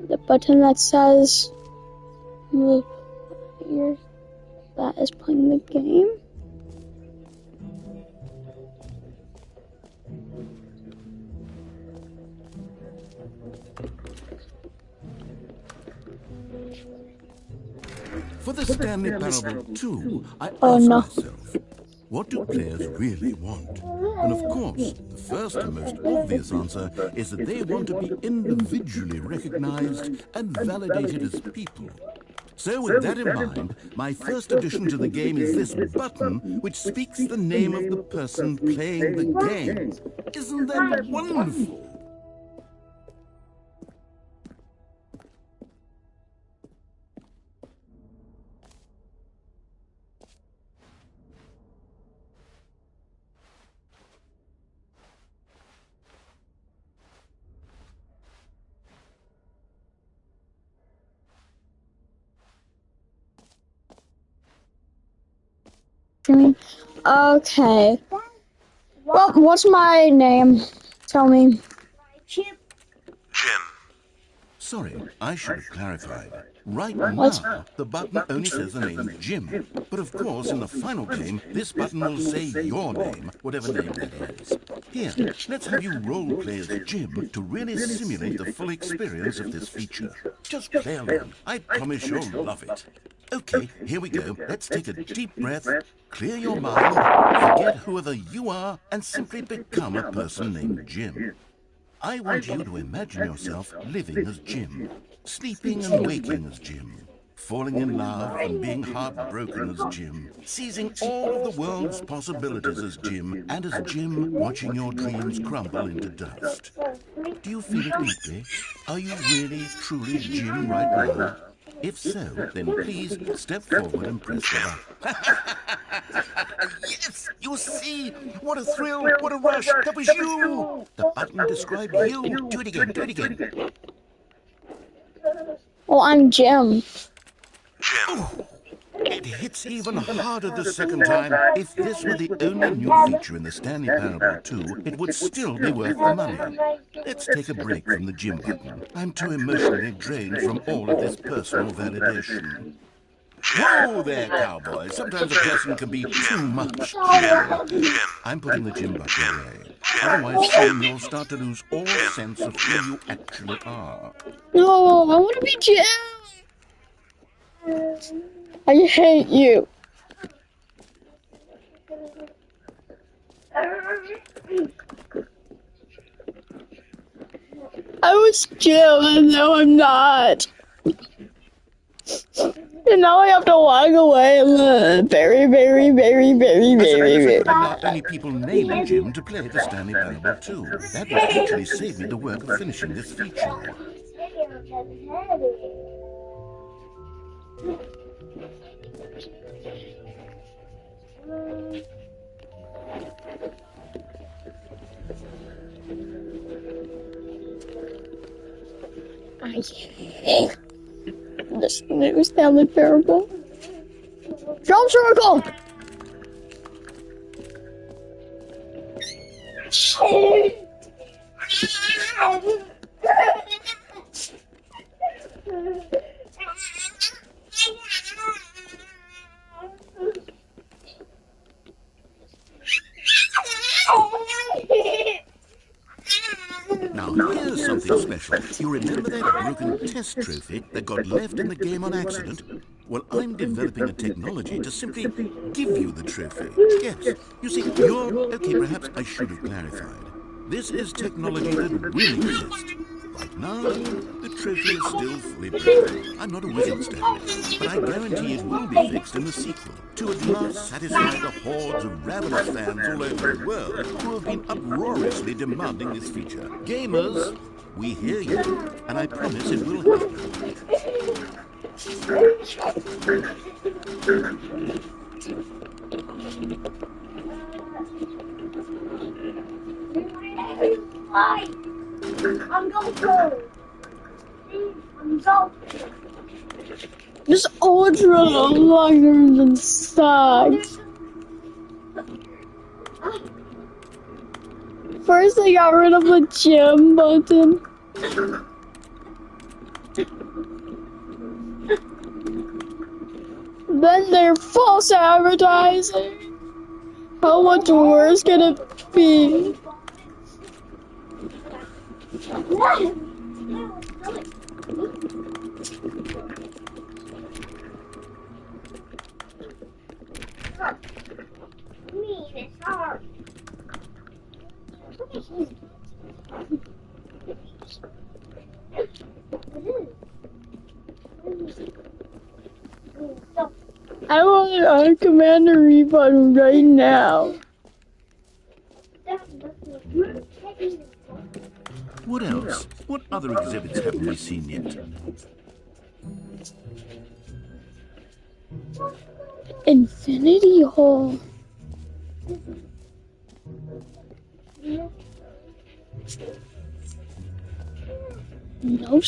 S1: The button that says here, that is playing the game.
S2: For the Stanley Parable 2, I asked myself, what do players really want? And of course, the first and most obvious answer is that they want to be individually recognized and validated as people. So with that in mind, my first addition to the game is this button which speaks the name of the person playing the game. Isn't that wonderful?
S1: Okay. Well, what's my name? Tell me.
S5: Jim.
S2: Sorry, I should have clarified. Right now, the button only says the name Jim. But of course, in the final game, this button will say your name, whatever name that is. Here, let's have you role-play as Jim to really simulate the full experience of this feature. Just play along. I promise you'll love it. Okay, here we go. Let's take a deep breath, clear your mind, forget whoever you are, and simply become a person named Jim. I want you to imagine yourself living as Jim, sleeping and waking as Jim, falling in love and being heartbroken as Jim, seizing all of the world's possibilities as Jim, and as Jim watching your dreams crumble into dust. Do you feel it deeply? Are you really, truly Jim right now? If so, then please step forward and press the button. Yes! You see? What a thrill! What a rush! That was you! The button described you. Do it again, do it again.
S1: Well, I'm Jim.
S2: Oh, it hits even harder the second time. If this were the only new feature in the Stanley Parable 2, it would still be worth the money. Let's take a break from the Jim button. I'm too emotionally drained from all of this personal validation. Whoa there, cowboy. Sometimes a person can be too much. I'm putting the Jim button away. Otherwise, soon you'll start to lose all sense of who you actually are.
S1: No, I want to be Jim. I hate you. I was Jim and now I'm not. And now I have to walk away and very
S2: Not only people named Jim to play the Stanley Parable 2. That would actually save me the work of finishing this feature.
S1: I hate this new Stanley Parable. Jump circle!
S2: Now, here's something special. You remember that broken test trophy that got left in the game on accident? Well, I'm developing a technology to simply give you the trophy. Yes, you see, okay, perhaps I should have clarified. This is technology that will exist. Right now, the trophy is still fully broken. I'm not a wizard, Stanley, but I guarantee it will be fixed in the sequel to at last satisfy the hordes of ravenous fans all over the world who have been uproariously demanding this feature. Gamers, we hear you, and I promise it will happen.
S1: I'm going to go. This ultra longer than sucks. First they got rid of the gym button. Then they're false advertising. How much worse can it be? I want it on Commander Refund right now.
S2: What else? What other exhibits haven't we seen yet?
S1: Infinity Hall. No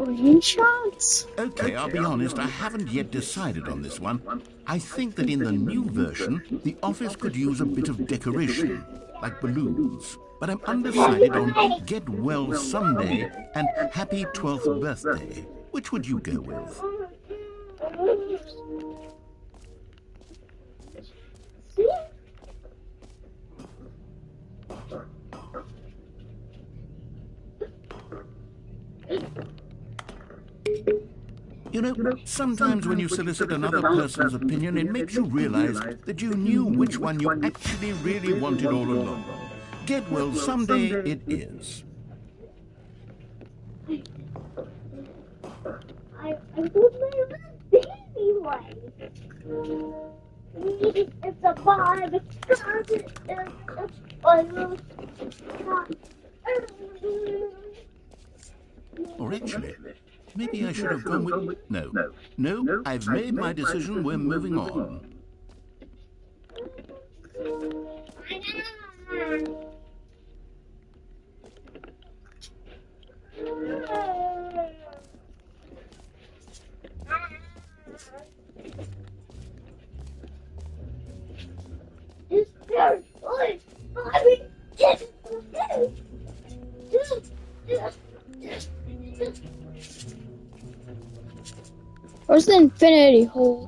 S1: screenshots.
S2: Okay, I'll be honest, I haven't yet decided on this one. I think that in the new version, the office could use a bit of decoration, like balloons. But I'm undecided on Get Well Someday and Happy 12th Birthday. Which would you go with? You know, sometimes when you solicit another person's opinion, it makes you realize that you knew which one you actually really wanted all along. Get Well Someday it is.
S5: I put my baby light. It's a vibe.
S2: Or actually, maybe I should have gone with... No, I've made my decision, we're moving on.
S1: Where's the Infinity Hole?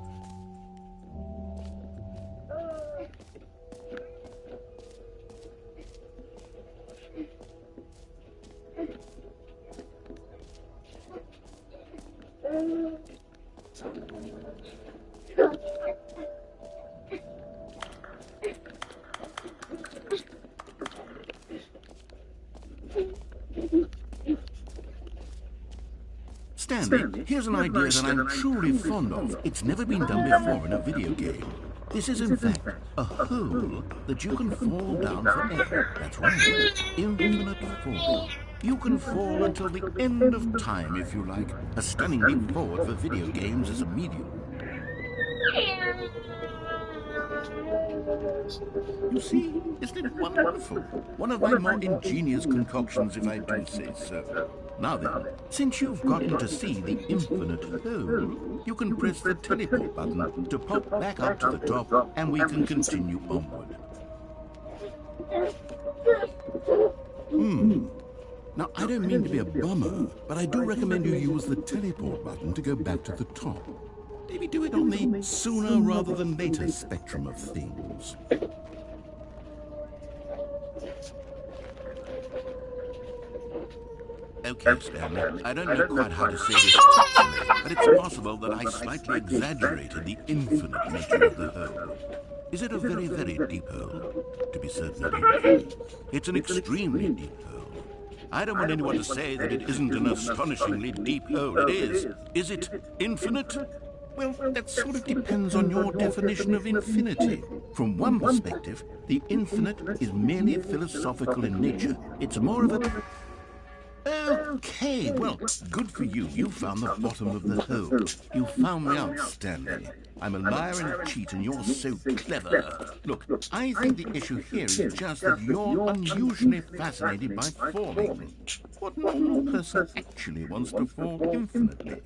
S2: Stanley, here's an idea that I'm truly fond of. It's never been done before in a video game. This is, in fact, a hole that you can fall down forever. That's right. Infinite fall. You can fall until the end of time, if you like. A stunning leap forward for video games as a medium. You see, isn't it wonderful? One of my more ingenious concoctions, if I do say so. Now then, since you've gotten to see the infinite hole, you can press the teleport button to pop back up to the top, and we can continue onward. Now, I don't mean to be a bummer, but I do recommend you use the teleport button to go back to the top. Maybe do it on the sooner rather than later spectrum of things. Okay, Stanley, I don't know quite how to say this tactfully, but it's possible that I slightly exaggerated the infinite nature of the hole. Is it a very, very deep hole? To be certain it is. It's an extremely deep hole. I don't want anyone to say that it isn't an astonishingly deep hole. It is. Is it infinite? Well, that sort of depends on your definition of infinity. From one perspective, the infinite is merely philosophical in nature. It's more of a... Okay, well, good for you. You found the bottom of the hole. You found me out, Stanley. I'm a liar and a cheat, and you're so clever. Look, I think the issue here is just that you're unusually fascinated by falling. What normal person actually wants to fall infinitely?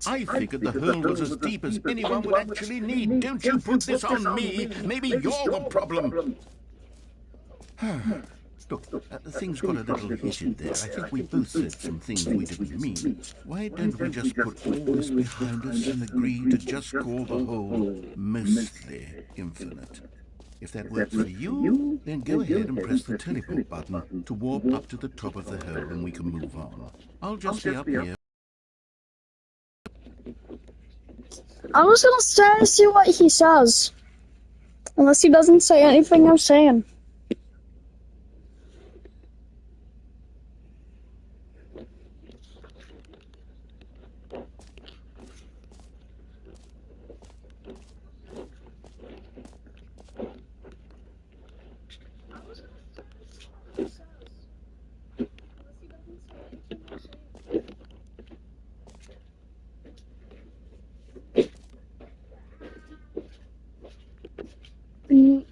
S2: I figured the hole was as deep as anyone would actually need. Don't you put this on me. Maybe you're the problem. Look, things got a little heated there. I think we both said some things we didn't mean. Why don't we just put all this behind us and agree to just call the whole mostly infinite? If that works for you, then go ahead and press the teleport button to warp up to the top of the hole and we can move on. I'll just be up here.
S1: I'm just gonna stay and see what he says. Unless he doesn't say anything I'm saying.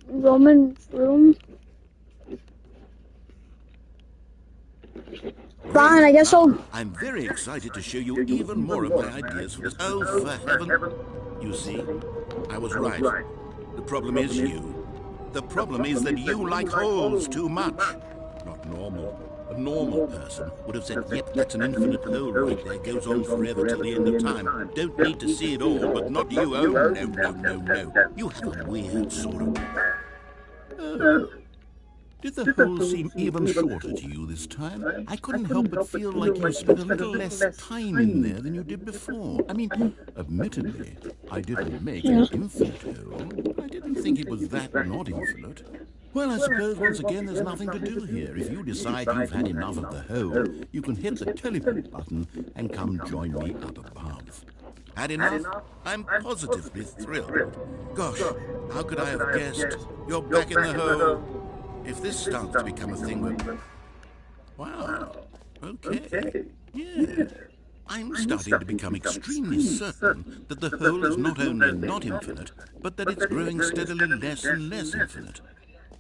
S1: Roman room. Fine, I guess
S2: I'm very excited to show you even more of my ideas for this. Oh, for heaven. You see, I was right. The problem is you. The problem is that you like holes too much. Not normal. A normal person would have said, yep, that's an infinite hole right there, goes on forever till the end of time. Don't need to see it all, but not you. Oh, no, no, no, no. You have a weird sort of... Oh. Did the hole seem even shorter to you this time? I couldn't help but feel like you spent a little less time in there than you did before. I mean, admittedly, I didn't make an infinite hole. I didn't think it was that not infinite. Well, I suppose once again there's nothing to do here. If you decide you've had enough of the hole, you can hit the teleport button and come join me up above. Had enough? I'm positively thrilled. Gosh, how could I have guessed? You're back in the hole. If this starts to become a thing where... Wow, okay, yeah. I'm starting to become extremely certain that the hole is not only not infinite, but that it's growing steadily less and less infinite.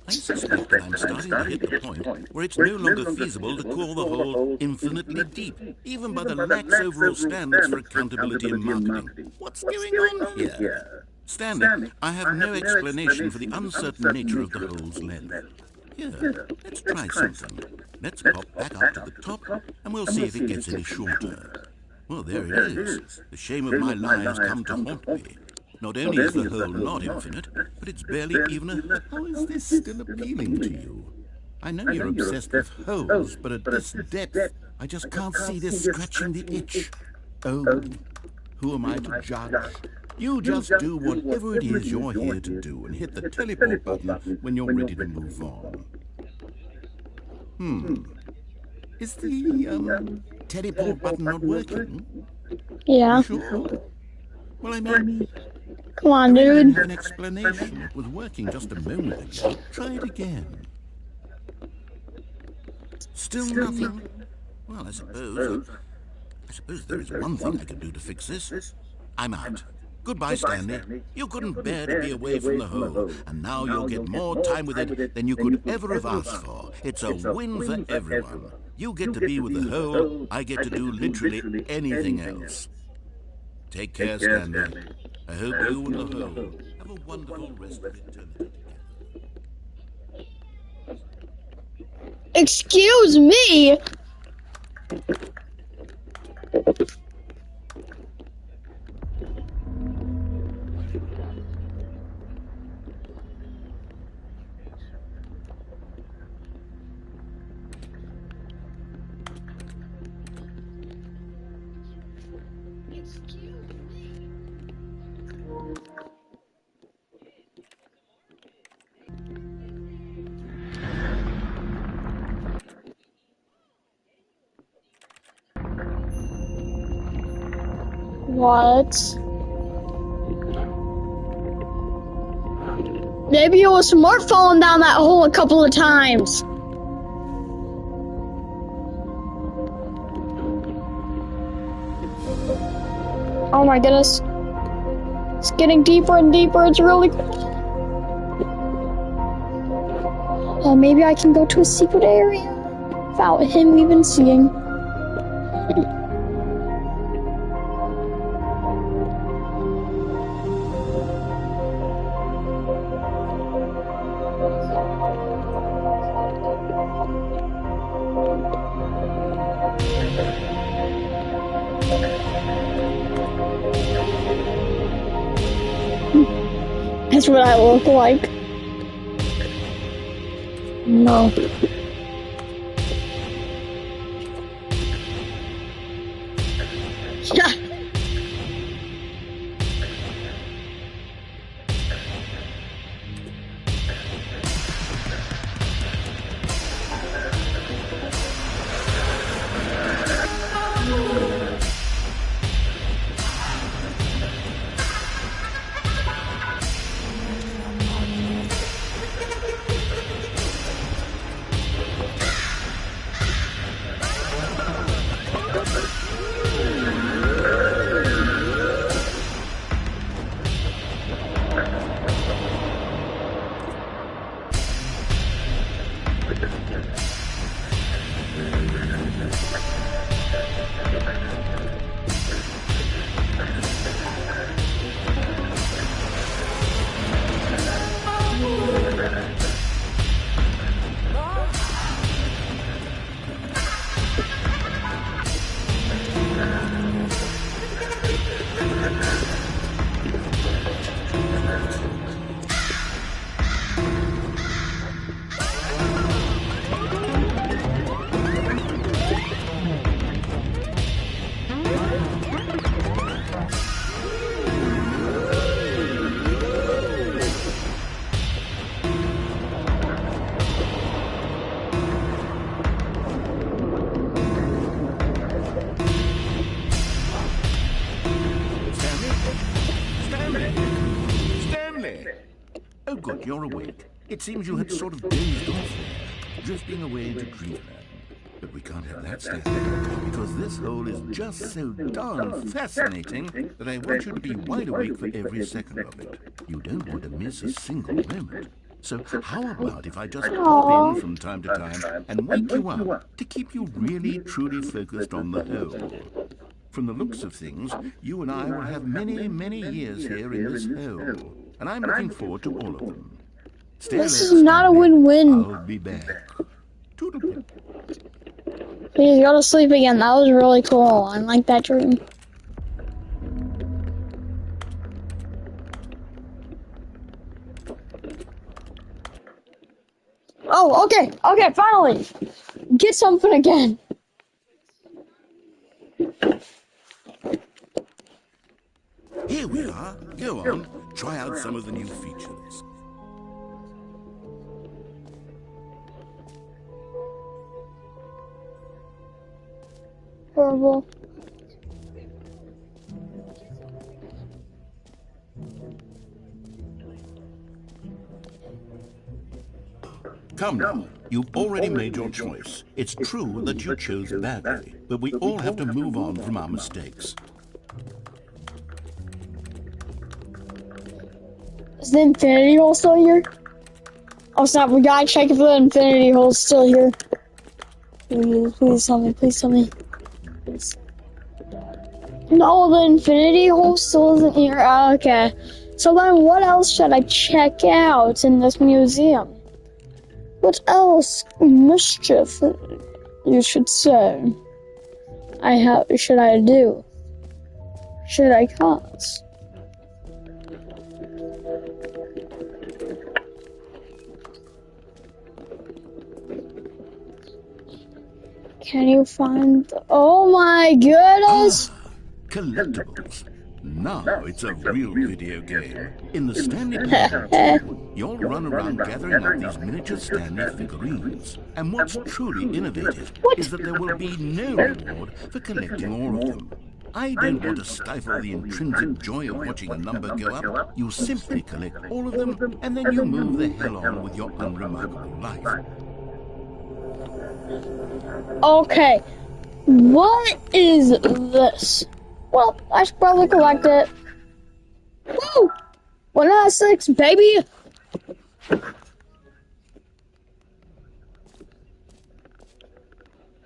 S2: I suspect that I'm starting to hit the point where it's no longer feasible to call the hole infinitely deep, even by the lax overall standards for accountability and marketing. What's going on here? Stanley, I have no explanation for the uncertain nature of the hole's length. Here, let's try something. Let's pop back up to the top, and we'll see if it gets any shorter. Well, there it is. The shame of my life has come to haunt me. Not only is the hole not infinite, but it's barely even a... How is this still appealing to you? I know you're obsessed with holes, but at this depth, I just can't see this scratching the itch. Oh, who am I to judge? You just do whatever it is you're here to do and hit the teleport button when you're ready to move on. Is the, teleport button not working?
S1: yeah.
S2: You sure? Well, I mean...
S1: Come on,
S2: I didn't
S1: dude.
S2: have an explanation. It was working just a moment ago. Try it again. Still nothing? Well, I suppose there is one thing I can do to fix this. I'm out. Goodbye, Stanley. You couldn't bear to be away from the hole, and now you'll get more time with it than you could ever have asked for. It's a win for everyone. You get to be with the hole, I get to do literally anything else. Take care, Stanley. I hope you and the hole have a wonderful rest of eternity together.
S1: Excuse me! What? Maybe it was smart falling down that hole a couple of times. Oh my goodness. It's getting deeper and deeper. It's really cool. Oh, maybe I can go to a secret area without him even seeing. That's what I look like. No. Yeah.
S2: Oh, good, you're awake. It seems you had sort of dozed off there, drifting away into dreamland. But we can't have that, Stanley, because this hole is just so darn fascinating that I want you to be wide awake for every second of it. You don't want to miss a single moment. So how about if I just pop in from time to time and wake you up to keep you really, truly focused on the hole? From the looks of things, you and I will have many, many years here in this hole, and I'm looking forward to all of them.
S1: This is not a win-win.
S2: I'll be back. Toodle-pip.
S1: Please go to sleep again. That was really cool. I like that dream. Oh, okay. Okay, finally. Get something again.
S2: Here we are. Go on. Try out some of the new features.
S1: Horrible.
S2: Come now. You've already made your choice. It's true that you chose badly, but we all have to move on from our mistakes.
S1: Is the infinity hole still here? Oh snap, we gotta check if the infinity hole's still here. Please tell me, please tell me. Please. No, the infinity hole still isn't here. Okay. So then what else should I check out in this museum? What else, mischief, you should say, should I do? Should I cause? Can you find oh my goodness!
S2: Collectibles. Now it's a real video game. In the Stanley Parable, you'll run around gathering up these miniature Stanley figurines. And what's truly innovative is that there will be no reward for collecting all of them. I don't want to stifle the intrinsic joy of watching a number go up. You simply collect all of them, and then you move the hell on with your unremarkable life.
S1: Okay. What is this? Well, I should probably collect it. Woo! 196, baby!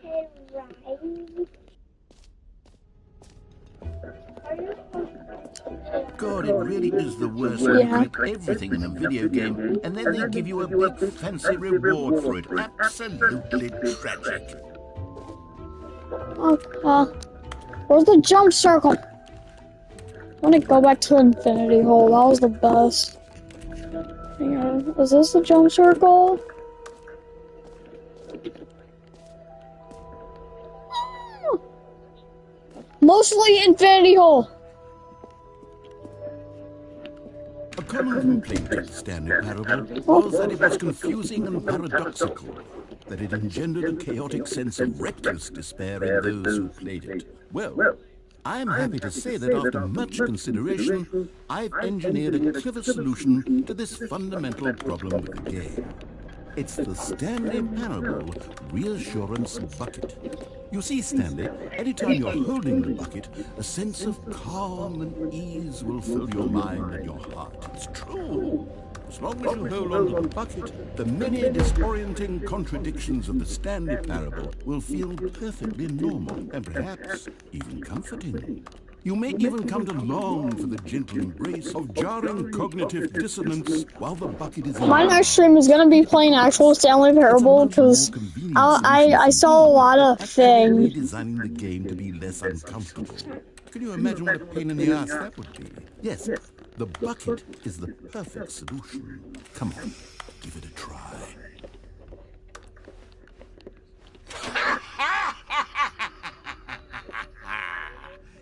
S5: Hey, right. Are you supposed
S2: God, it really is the worst when you collect everything in a video game, and then they give you a big fancy reward for it. Absolutely tragic.
S1: Okay. Where's the jump circle? I want to go back to the infinity hole. That was the best. Hang on. Is this the jump circle? Mostly infinity hole.
S2: A common complaint of the Stanley Parable was that it was confusing and paradoxical, that it engendered a chaotic sense of reckless despair in those who played it. Well, I'm happy to say that after much consideration, I've engineered a clever solution to this fundamental problem with the game. It's the Stanley Parable Reassurance Bucket. You see, Stanley, anytime you're holding the bucket, a sense of calm and ease will fill your mind and your heart. It's true. As long as you hold on to the bucket, the many disorienting contradictions of the Stanley Parable will feel perfectly normal and perhaps even comforting. You may even come to long for the gentle embrace of jarring cognitive dissonance while the bucket is in
S1: My next stream is gonna be playing actual Stanley Parable because I saw a lot of things.
S2: Designing the game to be less uncomfortable. Can you imagine what a pain in the ass that would be? Yes, the bucket is the perfect solution. Come on, give it a try.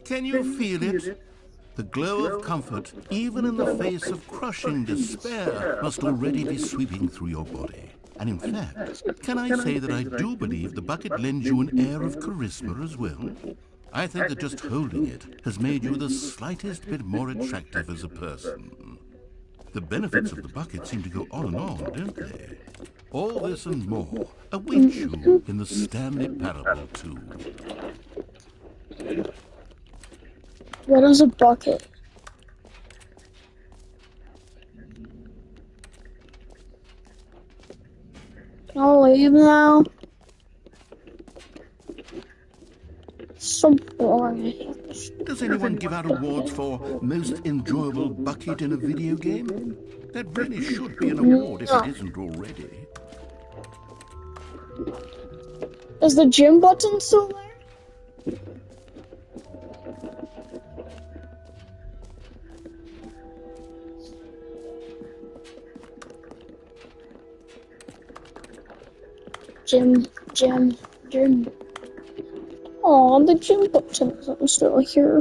S2: Can you feel it? The glow of comfort, even in the face of crushing despair, must already be sweeping through your body. And in fact, can I say that I do believe the bucket lends you an air of charisma as well? I think that just holding it has made you the slightest bit more attractive as a person. The benefits of the bucket seem to go on and on, don't they? All this and more await you in the Stanley Parable 2.
S1: What is a bucket? Can I leave now? So boring.
S2: Does anyone give out awards for most enjoyable bucket in a video game? That really should be an award if it isn't already.
S1: Is the gym button still there? Gym. Aw, the gym button isn't still here.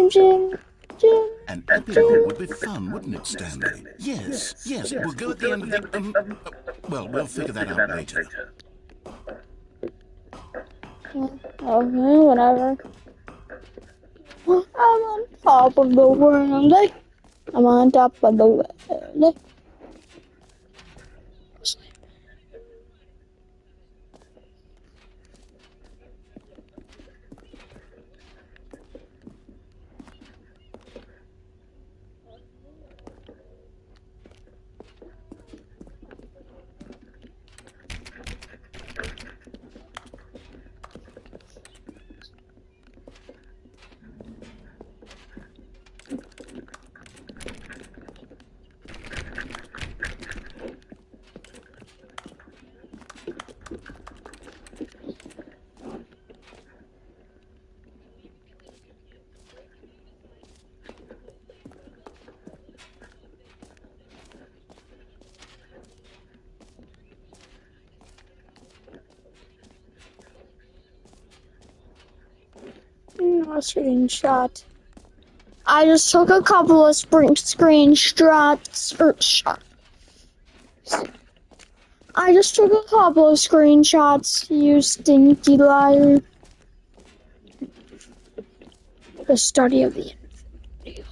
S1: Gym.
S2: An epilogue would be fun, wouldn't it, Stanley? Yes, it will go at the end of the... well, we'll figure that out later.
S1: Okay, whatever. I'm on top of the world. I'm on top of the world. A screenshot. I just took a couple of screenshots. I just took a couple of screenshots, you stinky liar. The study of the video.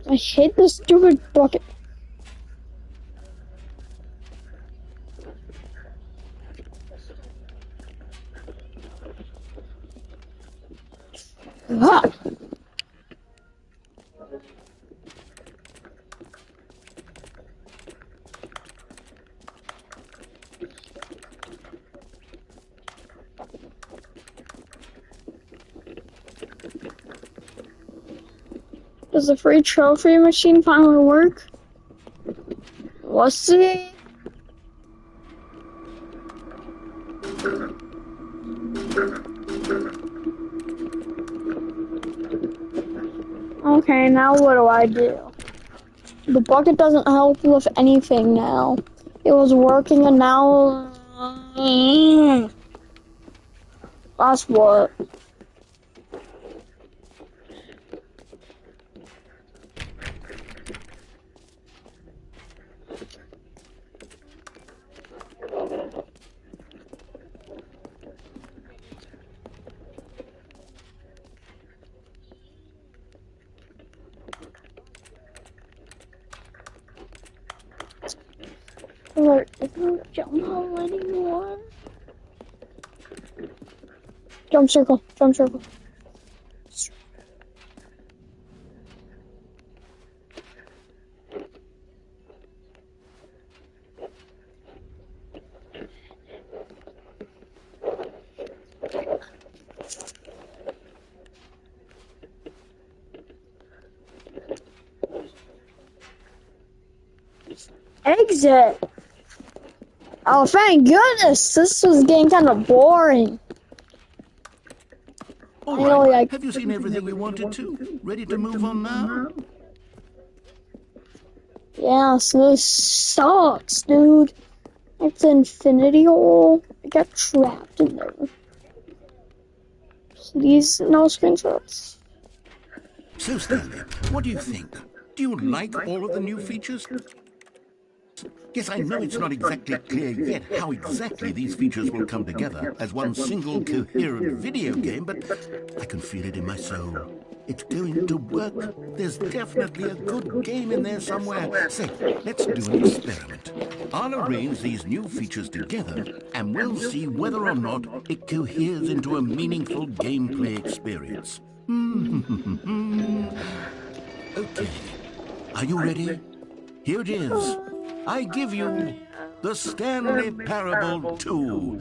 S1: I hate this stupid bucket. Ah. Does the free trophy machine finally work? We'll see. Okay, now what do I do? The bucket doesn't help with anything now. It was working and now... That's what. There is no jump hole anymore. Jump circle, jump circle. Exit. Oh, thank goodness. This was getting kind of boring.
S2: All right. Have you seen everything you wanted to? Ready to move on now?
S1: Yeah, so this sucks, dude. It's an infinity hole. I got trapped in there. Please, no screenshots.
S2: So, Stanley, what do you think? Do you like all of the new features? Yes, I know it's not exactly clear yet how exactly these features will come together as one single coherent video game, but I can feel it in my soul. It's going to work. There's definitely a good game in there somewhere. Say, let's do an experiment. I'll arrange these new features together, and we'll see whether or not it coheres into a meaningful gameplay experience. Okay. Are you ready? Here it is. I give you the Stanley Parable 2.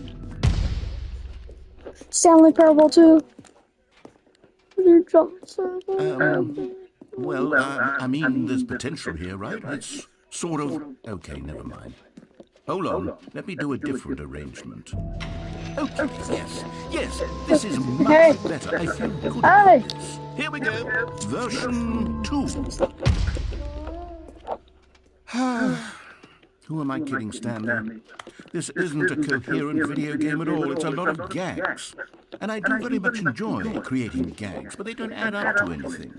S1: Stanley Parable 2. Jump circle.
S2: Well, I mean, there's potential here, right? It's sort of... Okay, never mind. Hold on. Let me do a different arrangement. Okay, yes, this is much better. I feel good about this. Here we go. Version 2. Who am I kidding, Stanley? This isn't a coherent video game at all. It's a lot of gags. And I do very much enjoy creating gags, but they don't add up to anything.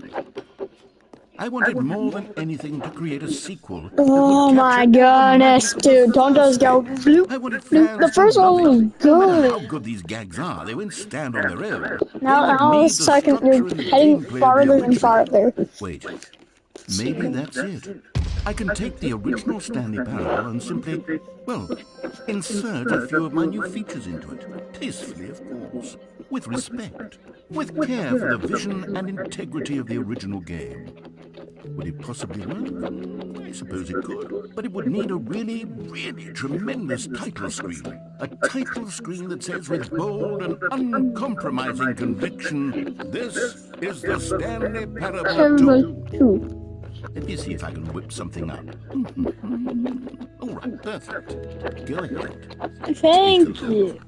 S2: I wanted more than anything to create a sequel.
S1: Oh my goodness, dude. Don't just go bloop, bloop. The first one was
S2: No matter how
S1: good.
S2: good these gags are, they won't stand on their own.
S1: Now the second, you're heading farther and farther.
S2: Wait, maybe that's it. I can take the original Stanley Parable and simply, well, insert a few of my new features into it. Tastefully, of course. With respect. With care for the vision and integrity of the original game. Would it possibly work? I suppose it could. But it would need a really, really tremendous title screen. A title screen that says with bold and uncompromising conviction, "This is the Stanley Parable 2. Let me see if I can whip something up. All right, perfect. Go ahead.
S1: Thank you.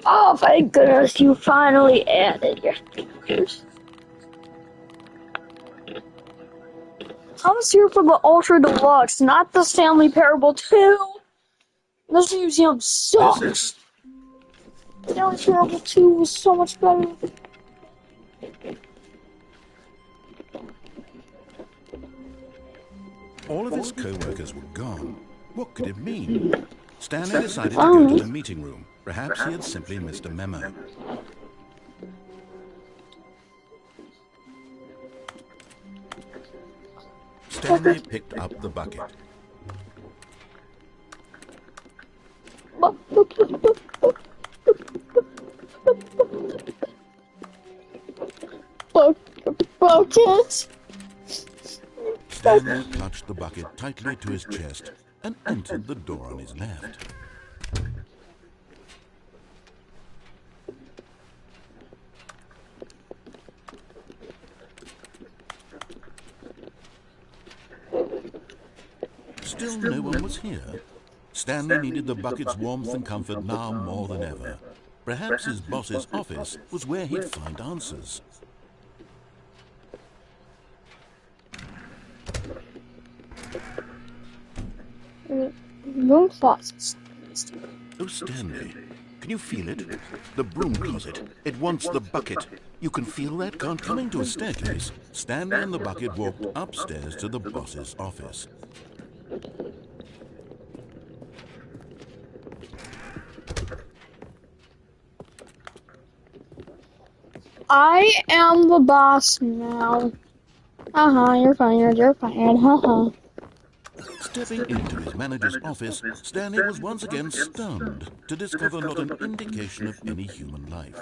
S1: Oh, thank goodness you finally added your features. I was here for the Ultra Deluxe, not the Stanley Parable 2. This museum sucks. Stanley Parable 2 was so much better.
S2: All of his co-workers were gone. What could it mean? Stanley decided to go to the meeting room. Perhaps he had simply missed a memo. Stanley picked up the bucket.
S1: Bucket.
S2: Stanley clutched the bucket tightly to his chest and entered the door on his left. Still no one was here. Stanley needed the bucket's warmth and comfort now more than ever. Perhaps his boss's office was where he'd find answers.
S1: Room closet.
S2: Oh, Stanley, can you feel it? The broom closet. It wants the bucket. You can feel that? Coming to a staircase, Stanley and the bucket walked upstairs to the boss's office.
S1: I am the boss now. You're fired, haha.
S2: Stepping into his manager's office, Stanley was once again stunned to discover not an indication of any human life.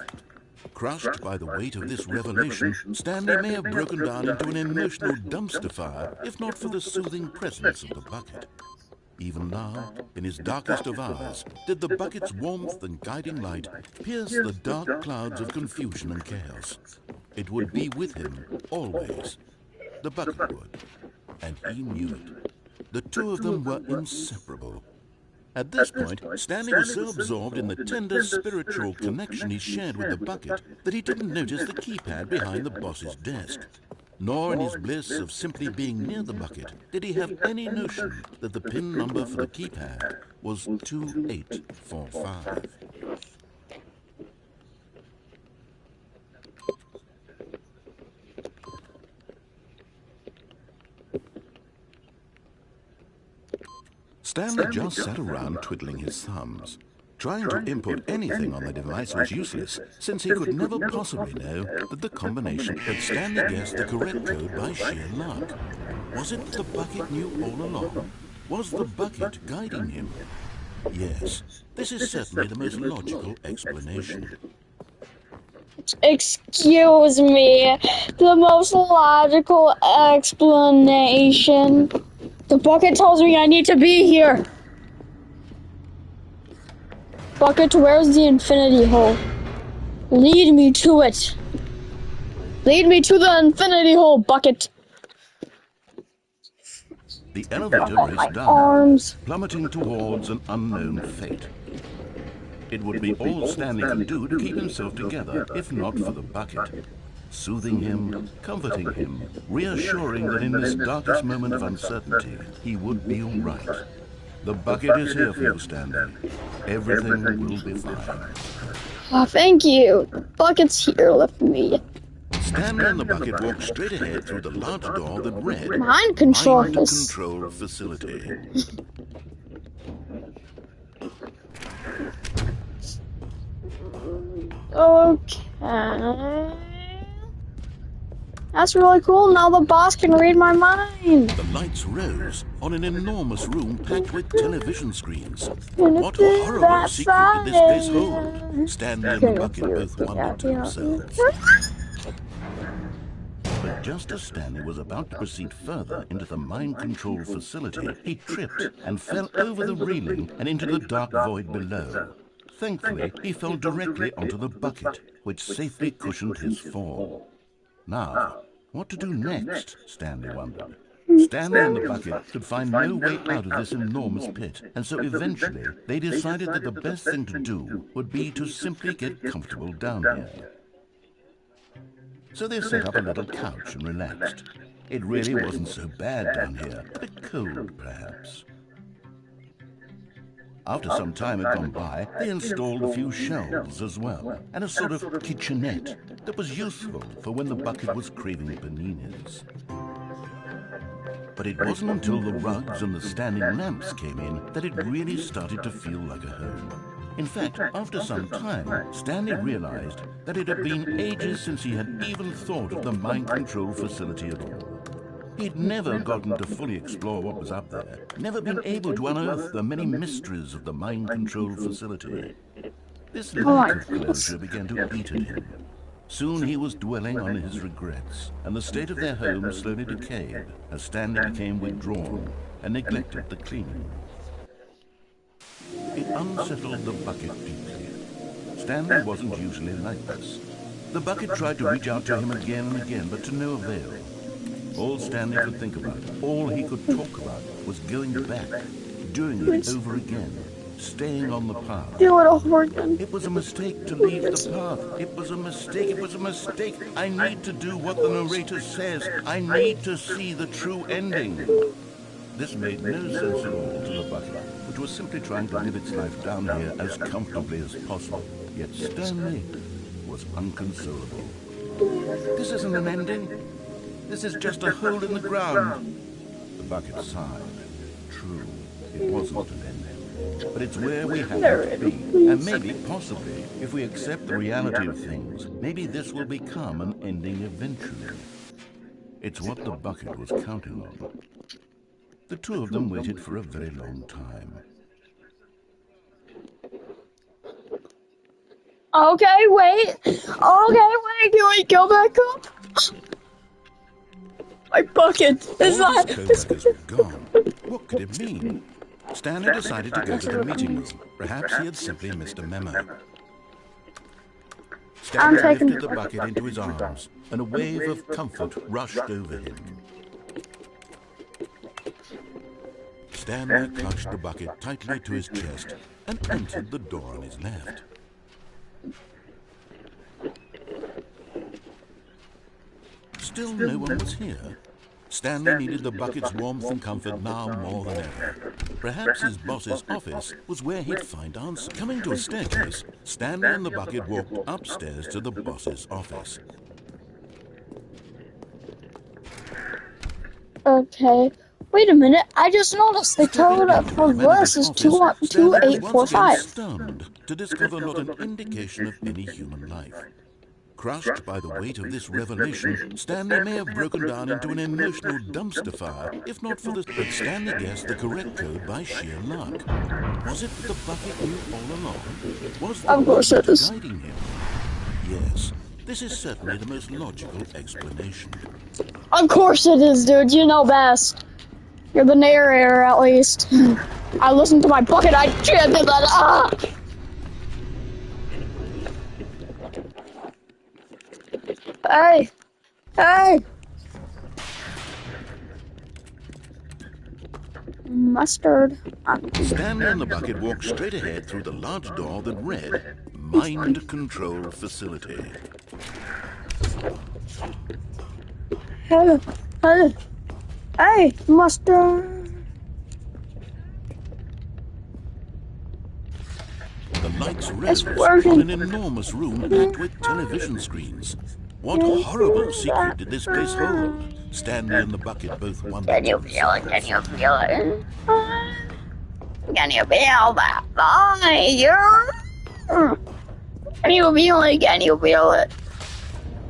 S2: Crushed by the weight of this revelation, Stanley may have broken down into an emotional dumpster fire if not for the soothing presence of the bucket. Even now, in his darkest of hours, did the bucket's warmth and guiding light pierce the dark clouds of confusion and chaos. It would be with him, always. The bucket would. And he knew it. The two of them were inseparable. At this point, Stanley was so absorbed in the tender spiritual connection he shared with the bucket that he didn't notice the keypad behind the boss's desk. Nor in his bliss of simply being near the bucket did he have any notion that the PIN number for the keypad was 2845. Stanley just sat around twiddling his thumbs. Trying to input anything on the device was useless, since he could never possibly know that the combination had Stanley guessed the correct code by sheer luck. Was it the bucket knew all along? Was the bucket guiding him? Yes, this is certainly the most logical explanation.
S1: Excuse me, the most logical explanation. The bucket tells me I need to be here. Bucket, where's the infinity hole? Lead me to it. Lead me to the infinity hole, Bucket.
S2: The elevator raced down, plummeting towards an unknown fate. It would be all Stanley could do to keep himself together, if not for the bucket. Soothing him, comforting him, reassuring that in this darkest moment of uncertainty, he would be all right. The bucket is here for you, Stanley. Everything will be fine.
S1: Oh, thank you. The bucket's here with me.
S2: Stanley and the bucket walked straight ahead through the large door that read
S1: Mind control
S2: Facility.
S1: Okay. That's really cool. Now the boss can read my mind.
S2: The lights rose on an enormous room packed with television screens. What horrible secret did this place hold? Stanley and the bucket both wondered to themselves. But just as Stanley was about to proceed further into the mind control facility, he tripped and fell over the railing and into the dark void below. Thankfully, he fell directly onto the bucket, which safely cushioned his fall. Now, what to do next, Stanley wondered. Stanley and the bucket could find no way out of this enormous pit, and so eventually they decided that the best thing to do would be to simply get comfortable down here. So they set up a little couch and relaxed. It really wasn't so bad down here, a bit cold perhaps. After some time had gone by, they installed a few shelves as well, and a sort of kitchenette that was useful for when the bucket was craving paninis. But it wasn't until the rugs and the standing lamps came in that it really started to feel like a home. In fact, after some time, Stanley realized that it had been ages since he had even thought of the mind control facility at all. He'd never gotten to fully explore what was up there, never been able to unearth the many mysteries of the mind control facility. This lack of closure began to eat at him. Soon he was dwelling on his regrets, and the state of their home slowly decayed as Stanley became withdrawn and neglected the cleaning. It unsettled the bucket deeply. Stanley wasn't usually like this. The bucket tried to reach out to him again and again, but to no avail. All Stanley could think about, all he could talk about, was going back, doing it over again, staying on the path.
S1: Do it over again.
S2: It was a mistake to leave the path. It was a mistake. It was a mistake. I need to do what the narrator says. I need to see the true ending. This made no sense at all to the bucket, which was simply trying to live its life down here as comfortably as possible. Yet Stanley was inconsolable. This isn't an ending. This is just a hole in the ground. The bucket sighed. True, it wasn't an ending. But it's where we have to be. And maybe, possibly, if we accept the reality of things, maybe this will become an ending eventually. It's what the bucket was counting on. The two of them waited for a very long time.
S1: Okay, wait. Can we go back up? My bucket is not.
S2: Co-workers were gone. What could it mean? Stanley decided to go to the meeting room. Perhaps he had simply missed a memo. Stanley lifted the bucket into his arms, and a wave of comfort rushed over him. Stanley clutched the bucket tightly to his chest and entered the door on his left. Still no one was here. Stanley needed the bucket's warmth and comfort now more than ever. Perhaps his boss's office was where he'd find answers. Coming to a staircase, Stanley and the bucket walked upstairs to the boss's office.
S1: Okay. Wait a minute. I just noticed the code for this is 22845.
S2: Stunned to discover not an indication of any human life. Crushed by the weight of this revelation, Stanley may have broken down into an emotional dumpster fire, if not for this. But Stanley guessed the correct code by sheer luck. Was it that the bucket knew all along? Was the bucket guiding him? Yes, this is certainly the most logical explanation.
S1: Of course it is, dude. You know best. You're the narrator, at least. I listened to my bucket. I chanted that. Ah! Hey! Hey! Mustard.
S2: Stanley and the bucket walked straight ahead through the large door that read, Mind Control Facility.
S1: Hey! Hey! Hey! Mustard!
S2: The lights rose on an enormous room packed with television screens. What horrible secret did this place hold? Stanley and the bucket both wondered.
S1: Can you feel it? Can you feel it? Can you feel that fire? Can you feel it? Can you feel it?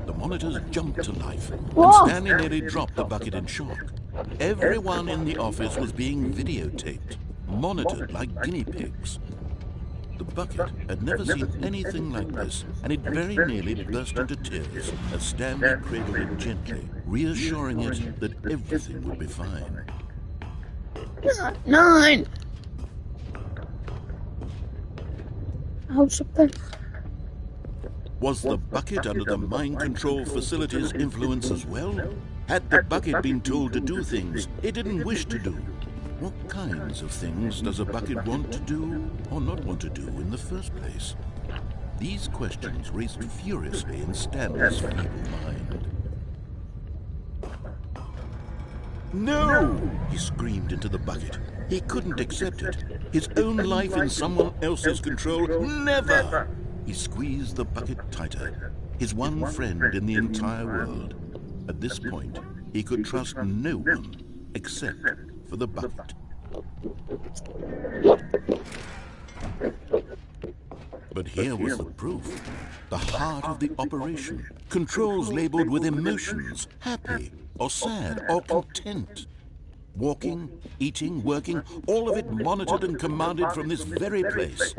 S2: The monitors jumped to life,
S1: Whoa.
S2: and Stanley nearly dropped the bucket in shock. Everyone in the office was being videotaped, monitored like guinea pigs. The bucket had never seen anything like this, and it very nearly burst into tears as Stanley cradled it gently, reassuring it that everything would be fine.
S1: 9. How's up there?
S2: Was the bucket under the mind control facility's influence as well? Had the bucket been told to do things it didn't wish to do? What kinds of things does a bucket want to do or not want to do in the first place? These questions raced furiously in Stanley's feeble mind. No! He screamed into the bucket. He couldn't accept it. His own life in someone else's control. Never! He squeezed the bucket tighter. His one friend in the entire world. At this point, he could trust no one except for the bucket. But here was the proof. The heart of the operation. Controls labeled with emotions, happy or sad or content. Walking, eating, working, all of it monitored and commanded from this very place.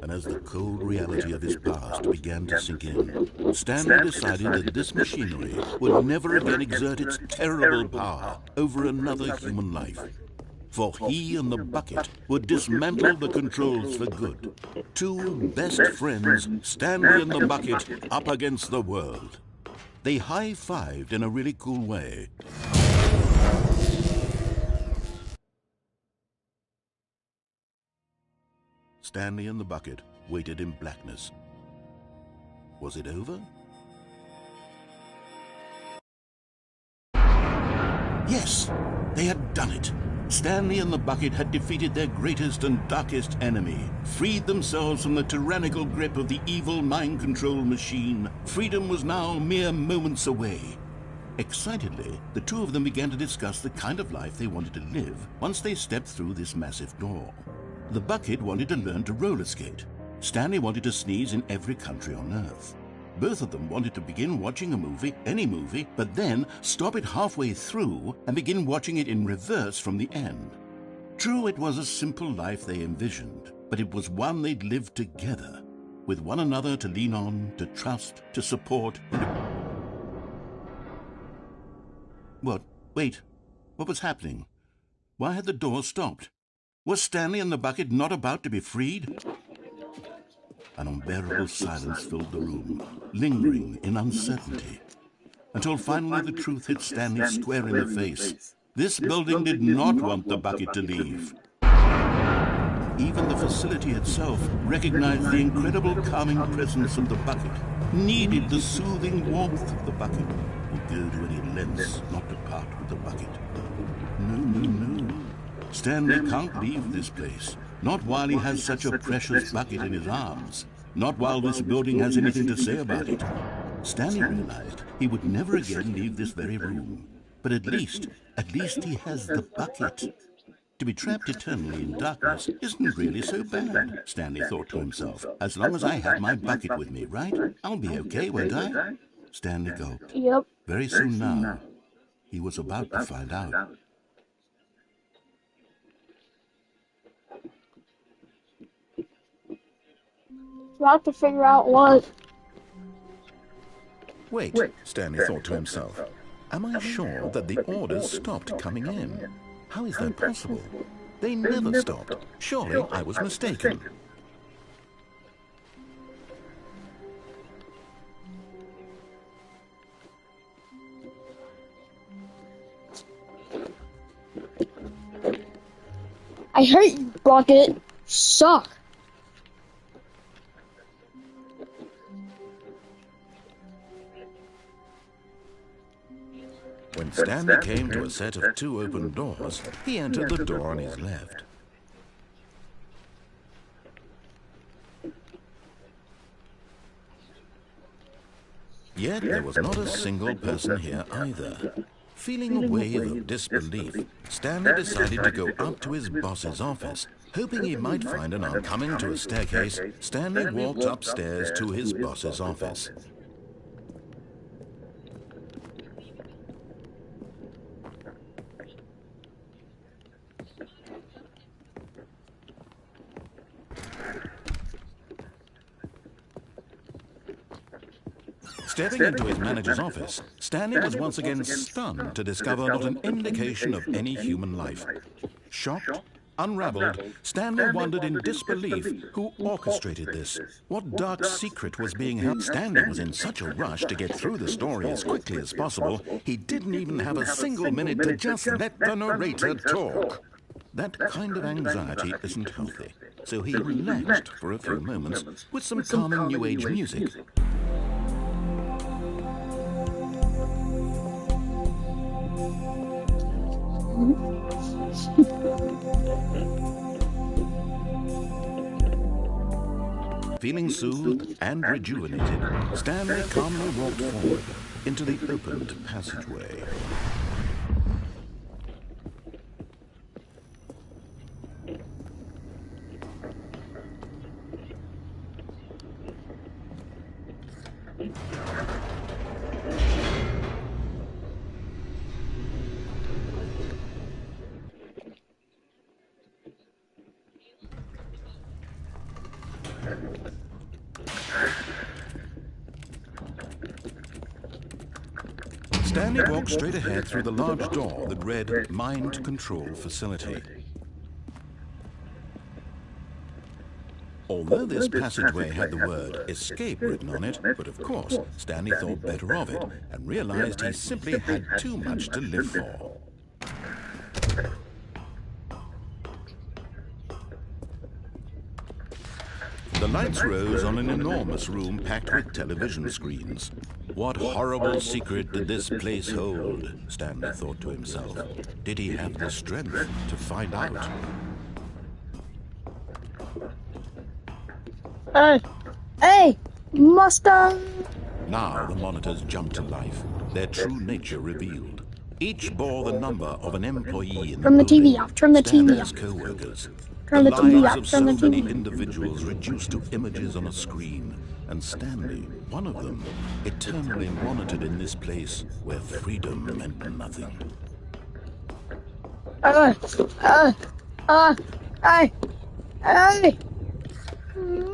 S2: And as the cold reality of his past began to sink in, Stanley decided that this machinery would never again exert its terrible power over another human life. For he and the bucket would dismantle the controls for good. Two best friends, Stanley and the bucket, up against the world. They high-fived in a really cool way. Stanley and the bucket waited in blackness. Was it over? Yes, they had done it. Stanley and the bucket had defeated their greatest and darkest enemy, freed themselves from the tyrannical grip of the evil mind control machine. Freedom was now mere moments away. Excitedly, the two of them began to discuss the kind of life they wanted to live once they stepped through this massive door. The bucket wanted to learn to roller skate. Stanley wanted to sneeze in every country on Earth. Both of them wanted to begin watching a movie, any movie, but then stop it halfway through and begin watching it in reverse from the end. True, it was a simple life they envisioned, but it was one they'd lived together, with one another to lean on, to trust, to support. What? Wait. What was happening? Why had the door stopped? Was Stanley and the bucket not about to be freed? An unbearable silence filled the room, lingering in uncertainty, until finally the truth hit Stanley square in the face. This building did not want the bucket to leave. Even the facility itself recognized the incredible calming presence of the bucket, needed the soothing warmth of the bucket, would go to any lengths not to part with the bucket. No. Stanley can't leave this place. Not while he has such a precious bucket in his arms. Not while this building has anything to say about it. Stanley realized he would never again leave this very room. But at least he has the bucket. To be trapped eternally in darkness isn't really so bad, Stanley thought to himself. As long as I have my bucket with me, right? I'll be okay, won't I? Stanley gulped.
S1: Yep.
S2: Very soon now, he was about to find out.
S1: About to figure out what.
S2: Wait, Stanley thought to himself. Am I sure that the orders stopped coming in? How is that possible? They never stopped. Surely I was mistaken.
S1: I hate you, bucket. Suck.
S2: When Stanley came to a set of two open doors, he entered the door on his left. Yet there was not a single person here either. Feeling a wave of disbelief, Stanley decided to go up to his boss's office. Hoping he might find an arm coming to a staircase, Stanley walked upstairs to his boss's office. Stepping into his manager's office, Stanley was once again stunned to discover not an indication of any human life. Shocked, unraveled, Stanley wondered in disbelief who orchestrated this. What dark secret was being held? Stanley was in such a rush to get through the story as quickly as possible, he didn't even have a single minute to just let the narrator talk. That kind of anxiety isn't healthy, so he relaxed for a few moments with some calming New Age music. Feeling soothed and rejuvenated, Stanley calmly walked forward into the opened passageway. Stanley walked straight ahead through the large door that read Mind Control Facility. Although this passageway had the word Escape written on it, but of course, Stanley thought better of it and realized he simply had too much to live for. The lights rose on an enormous room packed with television screens. What horrible secret did this place hold? Stanley thought to himself. Did he have the strength to find out?
S1: Hey, Mustang!
S2: Now the monitors jumped to life, their true nature revealed. Each bore the number of an employee in
S1: Turn the TV
S2: building,
S1: off, turn the TV
S2: Stanley's
S1: off.
S2: co-workers.
S1: Turn
S2: The
S1: the TV
S2: lives
S1: off,
S2: of
S1: turn
S2: so
S1: the
S2: many
S1: TV.
S2: individuals reduced to images on a screen, and Stanley, one of them, eternally monitored in this place where freedom meant nothing.
S1: Hey,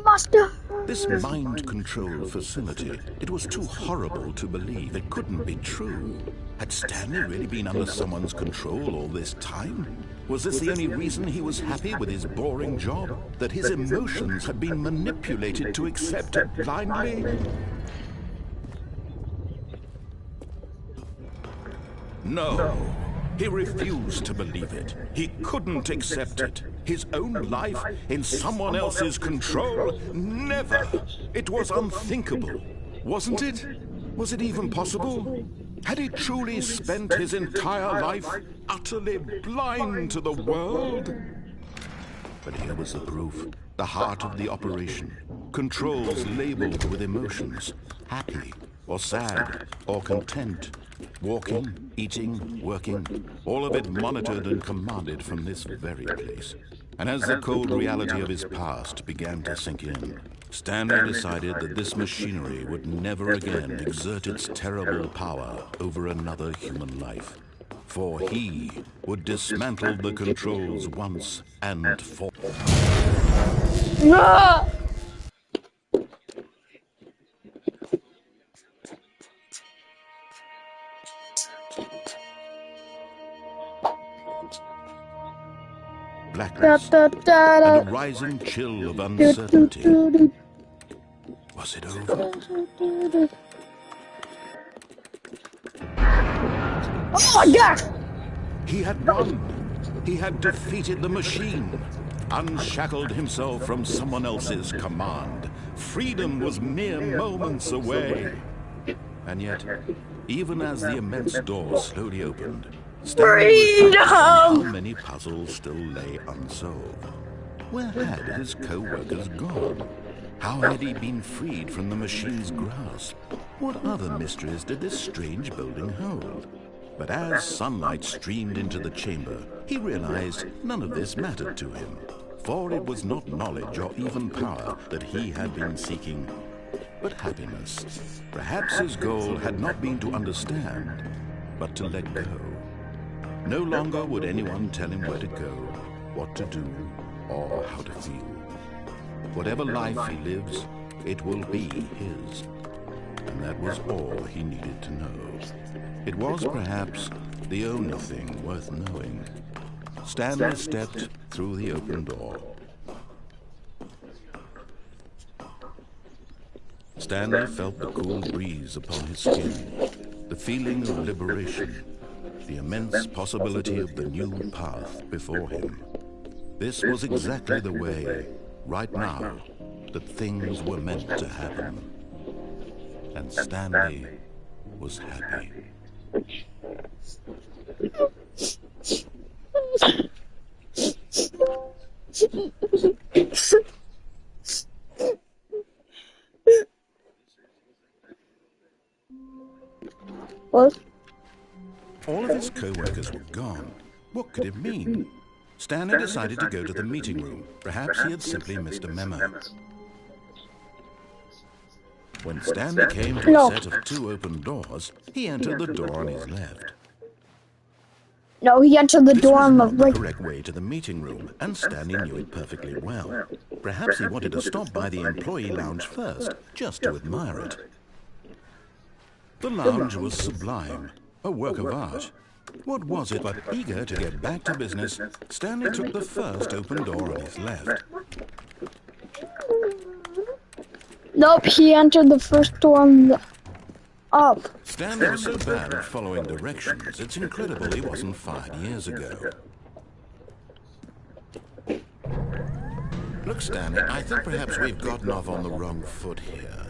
S1: Master!
S2: This mind control facility, it was too horrible to believe. It couldn't be true. Had Stanley really been under someone's control all this time? Was this the only reason he was happy with his boring job? That his emotions had been manipulated to accept it blindly? No. He refused to believe it. He couldn't accept it. His own life in someone else's control? Never. It was unthinkable. Wasn't it? Was it even possible? Had he truly spent his entire life utterly blind to the world? But here was the proof. The heart of the operation. Controls labeled with emotions. Happy, or sad, or content. Walking, eating, working, all of it monitored and commanded from this very place. And as the cold reality of his past began to sink in, Stanley decided that this machinery would never again exert its terrible power over another human life. For he would dismantle the controls once and for all. Blackness and a rising chill of uncertainty. Was it over?
S1: Oh my God!
S2: He had won. He had defeated the machine, unshackled himself from someone else's command. Freedom was mere moments away. And yet, even as the immense door slowly opened, Stanley was how many puzzles still lay unsolved. Where had his co-workers gone? How had he been freed from the machine's grasp? What other mysteries did this strange building hold? But as sunlight streamed into the chamber, he realized none of this mattered to him. For it was not knowledge or even power that he had been seeking, but happiness. Perhaps his goal had not been to understand, but to let go. No longer would anyone tell him where to go, what to do, or how to feel. Whatever life he lives, it will be his. And that was all he needed to know. It was perhaps the only thing worth knowing. Stanley stepped through the open door. Stanley felt the cool breeze upon his skin, the feeling of liberation, the immense possibility of the new path before him. This was exactly the way, right now, that things were meant to happen. And Stanley was happy.
S1: What?
S2: All of his co-workers were gone. What could it mean? Stanley decided to go to the meeting room. Perhaps he had simply missed a memo. When Stanley came to a set of 2 open doors, he entered the door on his left.
S1: No, he entered the door on the
S2: This was not the
S1: right.
S2: correct way to the meeting room, and Stanley knew it perfectly well. Perhaps he wanted to stop by the employee lounge first, just to admire it. The lounge was sublime, a work of art. What was it but eager to get back to business, Stanley took the first open door on his left.
S1: Nope, he entered the first door on the up.
S2: Stanley was so bad at following directions, it's incredible he wasn't fired years ago. Look, Stanley, I think perhaps we've gotten off on the wrong foot here.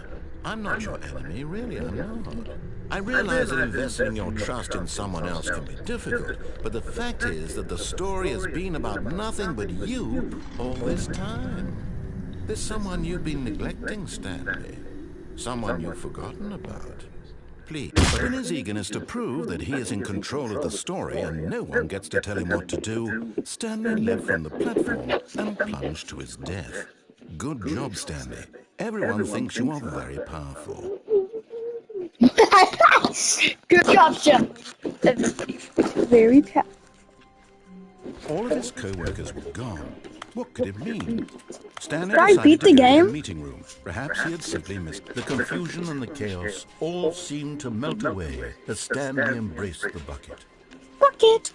S2: I'm not your enemy, really, I'm not. I realize that investing your trust in someone else can be difficult, but the fact is that the story has been about nothing but you all this time. There's someone you've been neglecting, Stanley. Someone you've forgotten about. Please. But in his eagerness to prove that he is in control of the story and no one gets to tell him what to do, Stanley leapt from the platform and plunged to his death. Good job, Stanley. Everyone thinks you are very powerful.
S1: Good job, Jeff. Very proud.
S2: All of his co-workers were gone. What could it mean? Stanley
S1: Did I
S2: decided
S1: beat
S2: to
S1: the
S2: go to
S1: game?
S2: the meeting room. Perhaps he had simply missed. The confusion and the chaos all seemed to melt away as Stanley embraced the bucket.
S1: Bucket.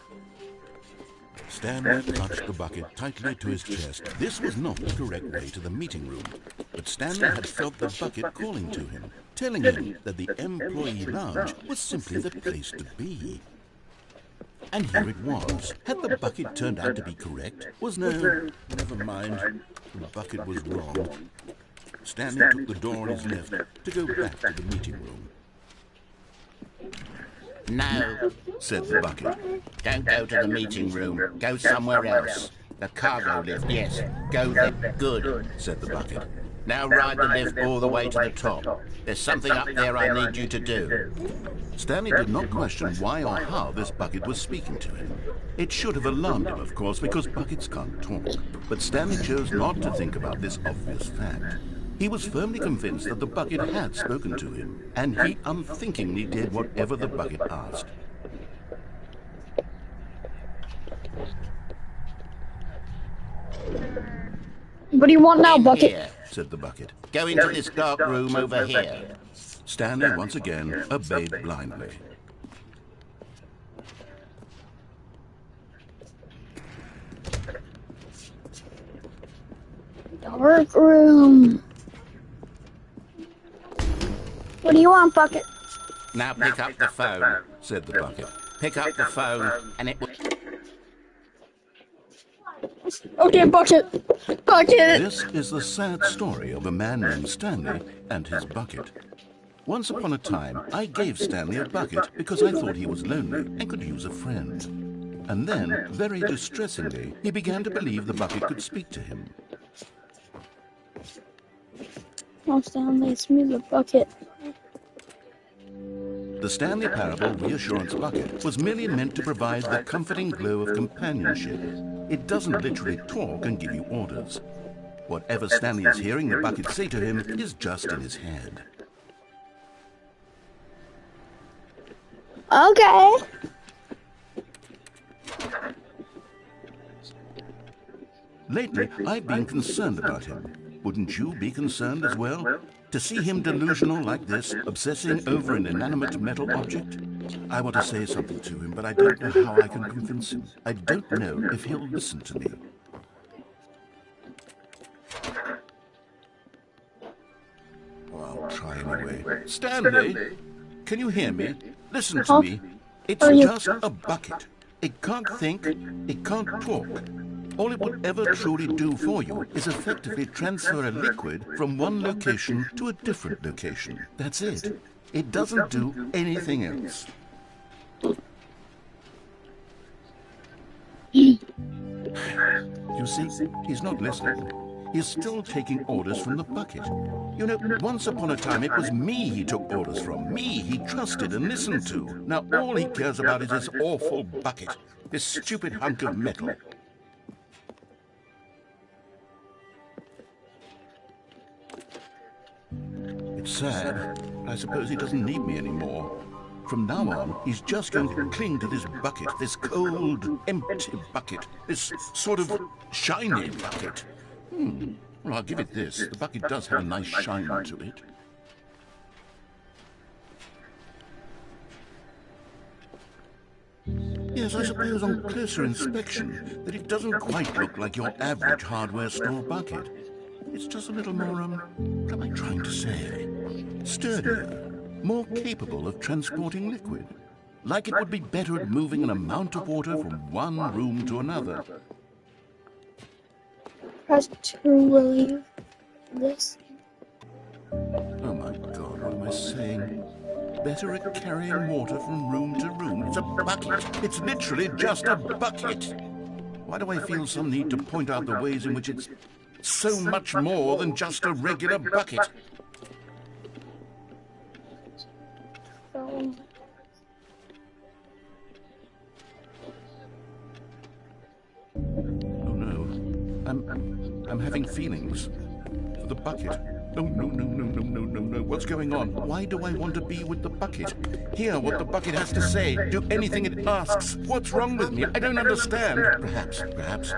S2: Stanley clutched the bucket tightly to his chest. This was not the correct way to the meeting room, but Stanley had felt the bucket calling to him, telling him that the employee lounge was simply the place to be. And here it was. Had the bucket turned out to be correct? Never mind. The bucket was wrong. Stanley took the door on his left to go back to the meeting room.
S6: No,
S2: Said the bucket.
S6: don't go to the meeting room. Go somewhere else. The cargo lift, yes. Go there. Good.
S2: Said the bucket.
S6: Now ride the lift all the way to the top. There's something up there I need you to do.
S2: Stanley did not question why or how this bucket was speaking to him. It should have alarmed him, of course, because buckets can't talk. But Stanley chose not to think about this obvious fact. He was firmly convinced that the bucket had spoken to him, and he unthinkingly did whatever the bucket asked.
S1: What do you want now,
S6: In
S1: Bucket?
S6: here.
S2: Said the bucket.
S6: Go into this dark room over here.
S2: Stanley once again obeyed blindly.
S1: Dark room. What do you want, Bucket?
S6: Now pick up the phone.
S2: Said the bucket.
S6: Pick up the phone and it will...
S1: Okay, Bucket. Bucket.
S2: This is the sad story of a man named Stanley and his bucket. Once upon a time, I gave Stanley a bucket because I thought he was lonely and could use a friend. And then, very distressingly, he began to believe the bucket could speak to him.
S1: Oh, Stanley, it's me, the Bucket.
S2: The Stanley Parable Reassurance Bucket was merely meant to provide the comforting glow of companionship. It doesn't literally talk and give you orders. Whatever Stanley is hearing the bucket say to him is just in his head.
S1: Okay.
S2: Lately, I've been concerned about him. Wouldn't you be concerned as well? To see him delusional like this, obsessing over an inanimate metal object? I want to say something to him, but I don't know how I can convince him. I don't know if he'll listen to me. Well, I'll try anyway. Stanley, can you hear me? Listen to me. It's just a bucket. It can't think, it can't talk. All it would ever truly do for you is effectively transfer a liquid from one location to a different location. That's it. It doesn't do anything else. You see, he's not listening. He's still taking orders from the bucket. You know, once upon a time it was me he took orders from. Me he trusted and listened to. Now all he cares about is this awful bucket. This stupid hunk of metal. It's sad. I suppose he doesn't need me anymore. From now on, he's just going to cling to this bucket, this cold, empty bucket, this sort of shiny bucket. Well, I'll give it this. The bucket does have a nice shine to it. Yes, I suppose on closer inspection that it doesn't quite look like your average hardware store bucket. It's just a little more, what am I trying to say? Sturdier, more capable of transporting liquid. Like it would be better at moving an amount of water from one room to another.
S1: Press to relieve this.
S2: Oh my God, what am I saying? Better at carrying water from room to room. It's a bucket. It's literally just a bucket. Why do I feel some need to point out the ways in which it's so much more than just a regular bucket?
S1: So,
S2: Oh no, I'm having feelings for the bucket. No, no, no, no, no, no, no, no. What's going on? Why do I want to be with the bucket? Hear what the bucket has to say. Do anything it asks. What's wrong with me? I don't understand. Perhaps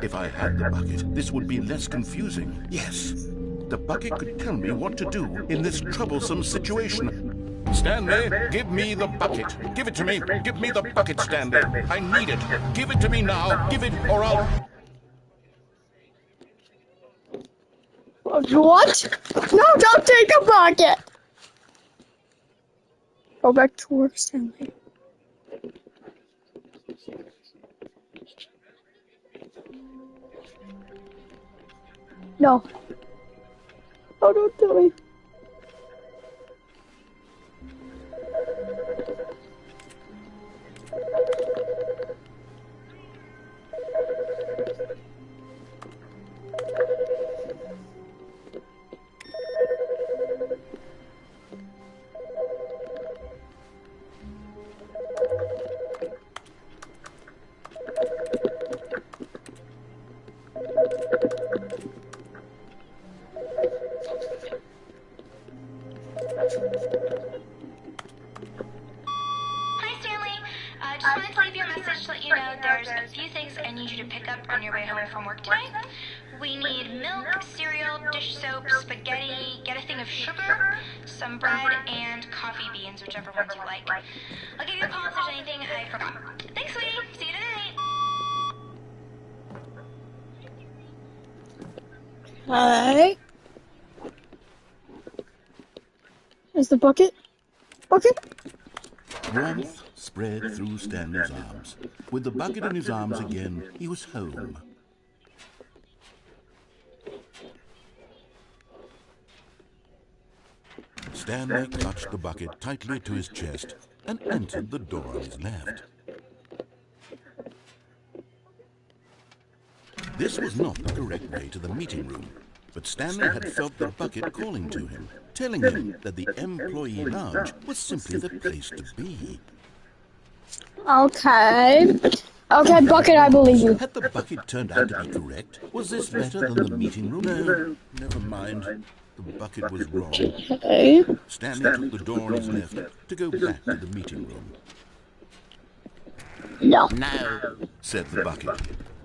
S2: if I had the bucket, this would be less confusing. Yes, the bucket could tell me what to do in this troublesome situation. Stanley, give me the bucket. Give it to me. Give me the bucket, Stanley. I need it. Give it to me now. Give it or I'll...
S1: what? No, don't take a bucket! Go back to work, Stanley. No. Oh, don't tell me.
S3: Hi, Stanley. Just wanted to leave you a message to let you know there's a few things I need you to pick up on your way home from work today. We need milk, cereal, dish soap, spaghetti, get a thing of sugar, some bread, and coffee beans, whichever ones you like. I'll give you a call if there's anything I forgot. Thanks, sweetie. See you tonight.
S1: Hi. Is the bucket? Bucket?
S2: Warmth spread through Stanley's arms. With the bucket in his arms again, he was home. Stanley clutched the bucket tightly to his chest and entered the door on his left. This was not the correct way to the meeting room, but Stanley had felt the bucket calling to him, telling him that the employee lounge was simply the place to be.
S1: Okay. Okay, bucket, I believe you.
S2: Had the bucket turned out to be correct? Was this better than the meeting room? No, never mind. The bucket was wrong.
S1: Okay.
S2: Stanley took the door on his left to go back to the meeting room.
S1: No.
S6: No,
S2: Said the bucket.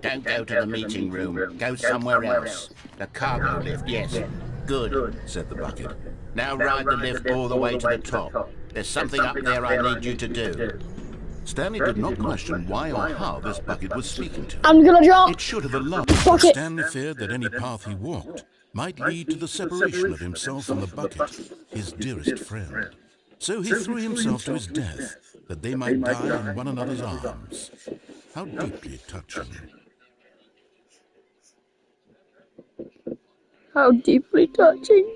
S6: don't go to the meeting room. Go somewhere else. The cargo lift, yes. Good.
S2: Said the bucket.
S6: Now ride the lift all the way to the top. There's something up there I need you to do.
S2: Stanley did not question why or how this bucket was speaking to him.
S1: I'm gonna jump.
S2: It should have alarmed.
S1: Bucket.
S2: Stanley feared that any path he walked might lead to the separation of himself and the bucket, his dearest friend. So he threw himself to his death, that they might die in one another's arms. How deeply touching.
S1: How deeply touching.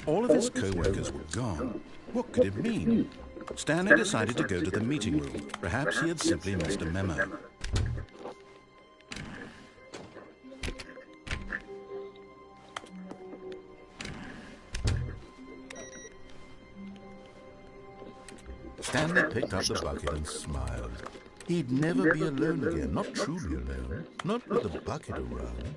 S2: All of his co-workers were gone. What could it mean? Stanley decided to go to the meeting room. Perhaps he had simply missed a memo. Stanley picked up the bucket and smiled. He'd never be alone again, not truly alone, not with the bucket around.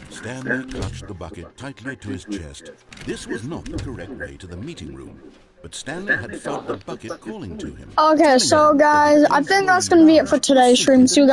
S2: Stanley clutched the bucket tightly to his chest. This was not the correct way to the meeting room, but Stanley had felt the bucket calling to him.
S1: Okay, so guys, I think that's gonna be it for today's stream. See you guys.